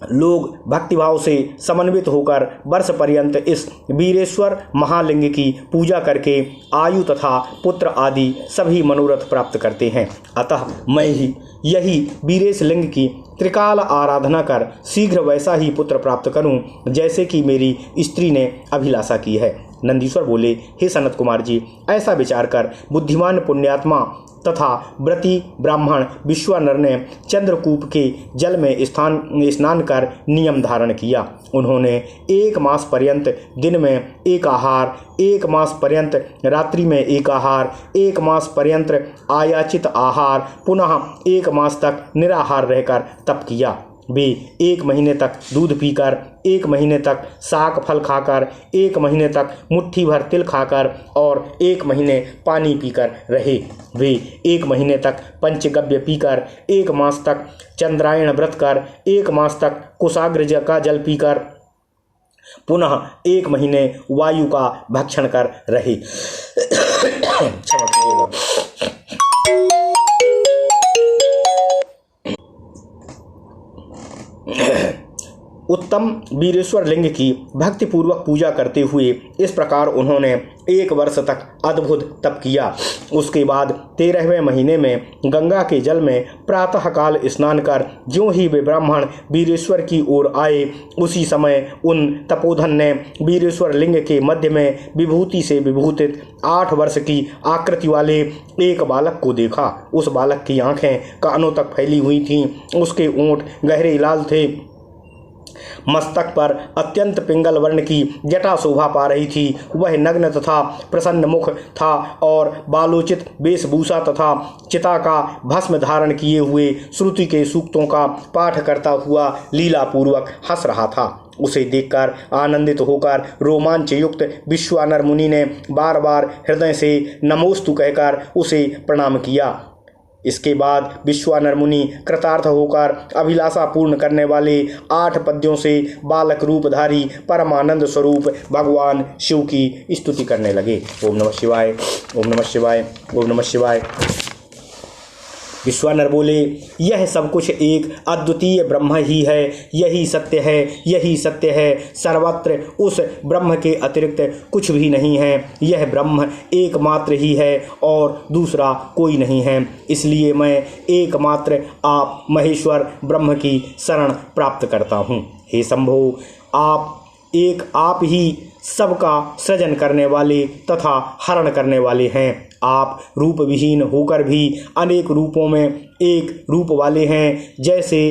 Speaker 1: लोग भक्तिभाव से समन्वित होकर वर्ष पर्यंत इस वीरेश्वर महालिंग की पूजा करके आयु तथा पुत्र आदि सभी मनोरथ प्राप्त करते हैं। अतः मैं ही यही वीरेश लिंग की त्रिकाल आराधना कर शीघ्र वैसा ही पुत्र प्राप्त करूं जैसे कि मेरी स्त्री ने अभिलाषा की है। नंदीश्वर बोले, हे सनत कुमार जी, ऐसा विचार कर बुद्धिमान पुण्यात्मा तथा व्रती ब्राह्मण विश्वानर ने चंद्रकूप के जल में स्नान कर नियम धारण किया। उन्होंने 1 मास पर्यंत दिन में एक आहार, 1 मास पर्यंत रात्रि में एक आहार, 1 मास पर्यंत आयाचित आहार, पुनः 1 मास तक निराहार रहकर तप किया। वे 1 महीने तक दूध पीकर, 1 महीने तक साग फल खाकर, 1 महीने तक मुट्ठी भर तिल खाकर और 1 महीने पानी पीकर रहे। वे 1 महीने तक पंचगव्य पीकर, 1 मास तक चंद्रायण व्रत कर, 1 मास तक कुशाग्र का जल पीकर, पुनः 1 महीने वायु का भक्षण कर रहे। क्षमा कीजिएगा। उत्तम वीरेश्वर लिंग की भक्तिपूर्वक पूजा करते हुए इस प्रकार उन्होंने 1 वर्ष तक अद्भुत तप किया। उसके बाद 13वें महीने में गंगा के जल में प्रातःकाल स्नान कर ज्यों ही वे ब्राह्मण वीरेश्वर की ओर आए, उसी समय उन तपोधन ने वीरेश्वर लिंग के मध्य में विभूति से विभूतित 8 वर्ष की आकृति वाले एक बालक को देखा। उस बालक की आंखें कानों तक फैली हुई थीं, उसके ओंठ गहरे लाल थे, मस्तक पर अत्यंत पिंगल वर्ण की जटा शोभा पा रही थी। वह नग्न तथा प्रसन्न मुख था और बालोचित वेशभूषा तथा चिता का भस्म धारण किए हुए श्रुति के सूक्तों का पाठ करता हुआ लीलापूर्वक हंस रहा था। उसे देखकर आनंदित होकर रोमांच युक्त विश्वानर मुनि ने बार बार हृदय से नमोस्तु कहकर उसे प्रणाम किया। इसके बाद विश्वानर मुनि कृतार्थ होकर अभिलाषा पूर्ण करने वाले 8 पद्यों से बालक रूपधारी परमानंद स्वरूप भगवान शिव की स्तुति करने लगे। ओम नमः शिवाय, ओम नमः शिवाय, ओम नमः शिवाय। विश्वानर बोले, यह सब कुछ एक अद्वितीय ब्रह्म ही है, यही सत्य है, यही सत्य है। सर्वत्र उस ब्रह्म के अतिरिक्त कुछ भी नहीं है। यह ब्रह्म एकमात्र ही है और दूसरा कोई नहीं है। इसलिए मैं एकमात्र आप महेश्वर ब्रह्म की शरण प्राप्त करता हूँ। हे शंभो, आप ही सबका सृजन करने वाले तथा हरण करने वाले हैं। आप रूप विहीन होकर भी अनेक रूपों में एक रूप वाले हैं। जैसे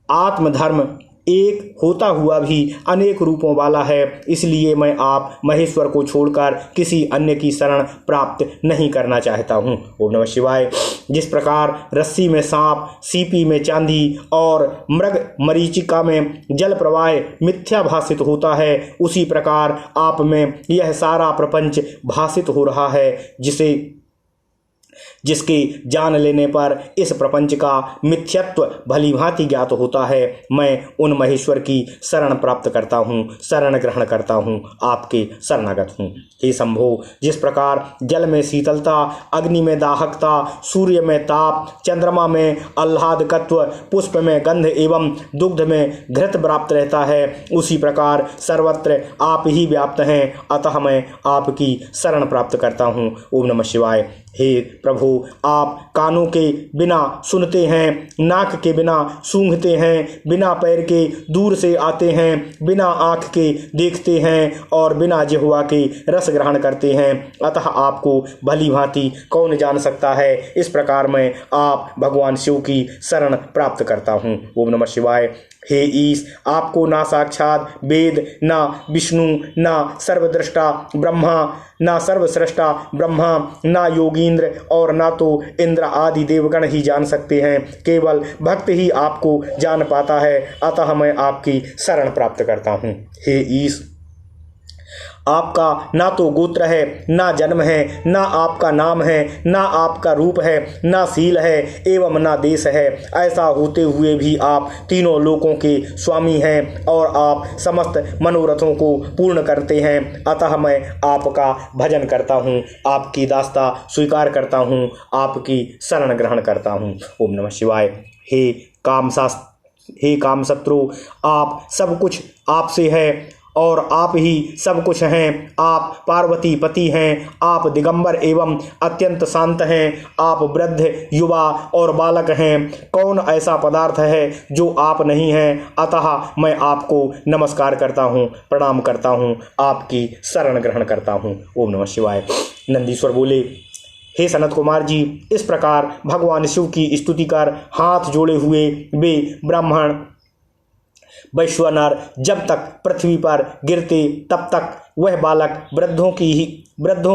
Speaker 1: आत्मधर्म एक होता हुआ भी अनेक रूपों वाला है, इसलिए मैं आप महेश्वर को छोड़कर किसी अन्य की शरण प्राप्त नहीं करना चाहता हूँ। ओम नमः शिवाय। जिस प्रकार रस्सी में सांप, सीपी में चांदी और मृग मरीचिका में जल प्रवाह मिथ्या भासित होता है, उसी प्रकार आप में यह सारा प्रपंच भासित हो रहा है, जिसके जान लेने पर इस प्रपंच का मिथ्यत्व भली भांति ज्ञात होता है। मैं उन महेश्वर की शरण प्राप्त करता हूँ, शरण ग्रहण करता हूँ, आपके शरणागत हूँ। हे शंभो, जिस प्रकार जल में शीतलता, अग्नि में दाहकता, सूर्य में ताप, चंद्रमा में आह्लादकत्व, पुष्प में गंध एवं दुग्ध में घृत प्राप्त रहता है, उसी प्रकार सर्वत्र आप ही व्याप्त हैं। अतः मैं आपकी शरण प्राप्त करता हूँ। ओम नमः शिवाय। हे प्रभु, आप कानों के बिना सुनते हैं, नाक के बिना सूंघते हैं, बिना पैर के दूर से आते हैं, बिना आँख के देखते हैं और बिना जिह्वा के रस ग्रहण करते हैं। अतः आपको भली भांति कौन जान सकता है। इस प्रकार मैं आप भगवान शिव की शरण प्राप्त करता हूँ। ओम नमः शिवाय। हे ईश, आपको ना साक्षात वेद, ना विष्णु, ना सर्वद्रष्टा ब्रह्मा, ना सर्वश्रेष्ठा ब्रह्मा, ना योगींद्र और ना तो इंद्र आदि देवगण ही जान सकते हैं। केवल भक्त ही आपको जान पाता है। अतः मैं आपकी शरण प्राप्त करता हूँ। हे ईश, आपका ना तो गोत्र है, ना जन्म है, ना आपका नाम है, ना आपका रूप है, ना शील है एवं ना देश है। ऐसा होते हुए भी आप तीनों लोकों के स्वामी हैं और आप समस्त मनोरथों को पूर्ण करते हैं। अतः मैं आपका भजन करता हूँ, आपकी दास्ता स्वीकार करता हूँ, आपकी शरण ग्रहण करता हूँ। ओम नमः शिवाय। हे काम शत्रु, आप सब कुछ आपसे है और आप ही सब कुछ हैं। आप पार्वती पति हैं, आप दिगंबर एवं अत्यंत शांत हैं, आप वृद्ध, युवा और बालक हैं। कौन ऐसा पदार्थ है जो आप नहीं हैं। अतः मैं आपको नमस्कार करता हूँ, प्रणाम करता हूँ, आपकी शरण ग्रहण करता हूँ। ओम नमः शिवाय। नंदीश्वर बोले, हे सनत कुमार जी, इस प्रकार भगवान शिव की स्तुति कर हाथ जोड़े हुए वे ब्राह्मण वैश्वानर जब तक पृथ्वी पर गिरते तब तक वह बालक वृद्धों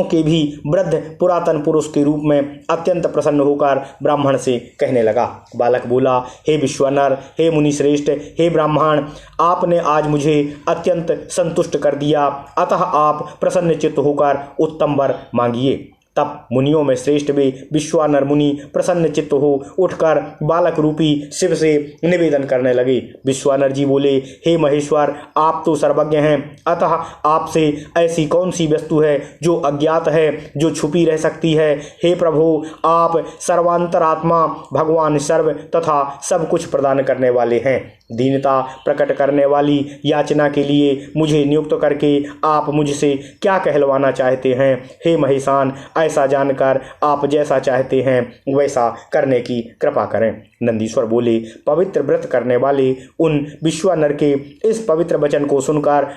Speaker 1: के भी वृद्ध पुरातन पुरुष के रूप में अत्यंत प्रसन्न होकर ब्राह्मण से कहने लगा। बालक बोला, हे विश्वानर, हे मुनिश्रेष्ठ, हे ब्राह्मण, आपने आज मुझे अत्यंत संतुष्ट कर दिया। अतः आप प्रसन्न चित्त होकर उत्तम वर मांगिए। तब मुनियों में श्रेष्ठ वे विश्वानर मुनि प्रसन्न चित्त हो उठकर बालक रूपी शिव से निवेदन करने लगे। विश्वानर जी बोले, हे महेश्वर, आप तो सर्वज्ञ हैं। अतः आपसे ऐसी कौन सी वस्तु है जो अज्ञात है, जो छुपी रह सकती है। हे प्रभु, आप सर्वांतरात्मा भगवान सर्व तथा सब कुछ प्रदान करने वाले हैं। दीनता प्रकट करने वाली याचना के लिए मुझे नियुक्त करके आप मुझसे क्या कहलवाना चाहते हैं। हे महेशान, ऐसा जानकर आप जैसा चाहते हैं वैसा करने की कृपा करें। नंदीश्वर बोले, पवित्र व्रत करने वाले उन विश्वानर के इस पवित्र वचन को सुनकर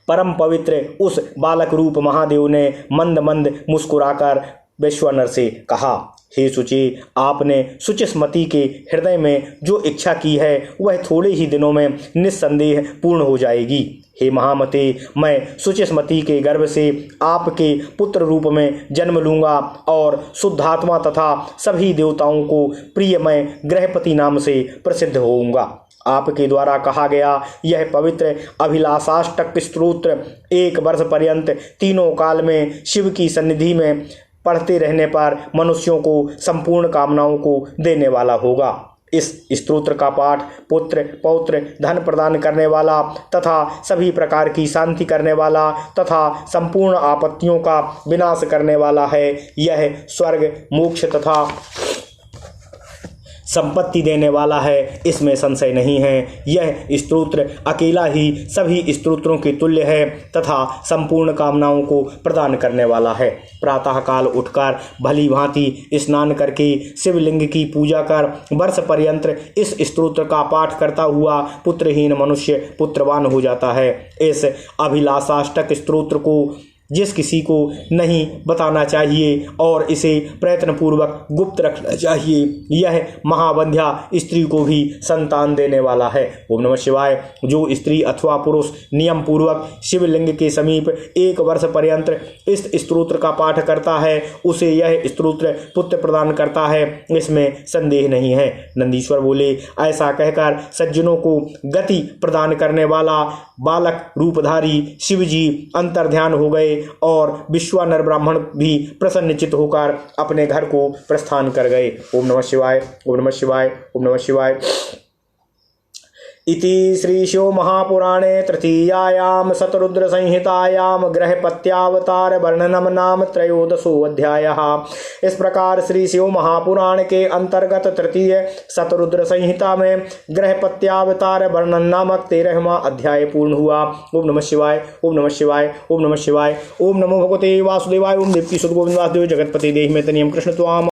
Speaker 1: परम पवित्र उस बालक रूप महादेव ने मंद मंद मुस्कुराकर विश्वानर से कहा, हे शुचि, आपने शुचिस्मती के हृदय में जो इच्छा की है वह थोड़े ही दिनों में निस्संदेह पूर्ण हो जाएगी। हे महामते, मैं शुचिस्मती के गर्भ से आपके पुत्र रूप में जन्म लूँगा और शुद्धात्मा तथा सभी देवताओं को प्रिय मैं गृहपति नाम से प्रसिद्ध होऊंगा। आपके द्वारा कहा गया यह पवित्र अभिलाषाष्टक स्तोत्र 1 वर्ष पर्यंत तीनों काल में शिव की सन्निधि में पढ़ते रहने पर मनुष्यों को संपूर्ण कामनाओं को देने वाला होगा। इस स्तोत्र का पाठ पुत्र पौत्र धन प्रदान करने वाला तथा सभी प्रकार की शांति करने वाला तथा संपूर्ण आपत्तियों का विनाश करने वाला है। यह स्वर्ग मोक्ष तथा संपत्ति देने वाला है, इसमें संशय नहीं है। यह स्तोत्र अकेला ही सभी स्तोत्रों के तुल्य है तथा संपूर्ण कामनाओं को प्रदान करने वाला है। प्रातःकाल उठकर भली भांति स्नान करके शिवलिंग की पूजा कर वर्ष पर्यंत इस स्तोत्र का पाठ करता हुआ पुत्रहीन मनुष्य पुत्रवान हो जाता है। इस अभिलाषाष्टक स्तोत्र को जिस किसी को नहीं बताना चाहिए और इसे प्रयत्न पूर्वक गुप्त रखना चाहिए। यह महावंध्या स्त्री को भी संतान देने वाला है। ओम नमः शिवाय। जो स्त्री अथवा पुरुष नियम पूर्वक शिवलिंग के समीप 1 वर्ष पर्यंत इस स्तोत्र का पाठ करता है उसे यह स्तोत्र पुत्र प्रदान करता है, इसमें संदेह नहीं है। नंदीश्वर बोले, ऐसा कहकर सज्जनों को गति प्रदान करने वाला बालक रूपधारी शिवजी अंतर्ध्यान हो गए और विश्वानर ब्राह्मण भी प्रसन्नचित होकर अपने घर को प्रस्थान कर गए। ओम नमः शिवाय। ओम नमः शिवाय। ओम नमः शिवाय। इति श्री शिव महापुराणे तृतीयायां शतरुद्र संहितायां ग्रहपत्यावतार वर्णनम नाम 13वां अध्यायः। इस प्रकार श्री शिव महापुराण के अंतर्गत तृतीय शतरुद्र संहिता में ग्रहपत्यावतार वर्णन नामक 13वां अध्याय पूर्ण हुआ। ओम नमः शिवाय। ओम नमः शिवाय। ओम नमः शिवाय। ओम नमो भगवते वासुदेवाय। ओम देवकी सुत गोविंद वासुदेव जगतपति देहि में तनियम कृष्ण त्वाम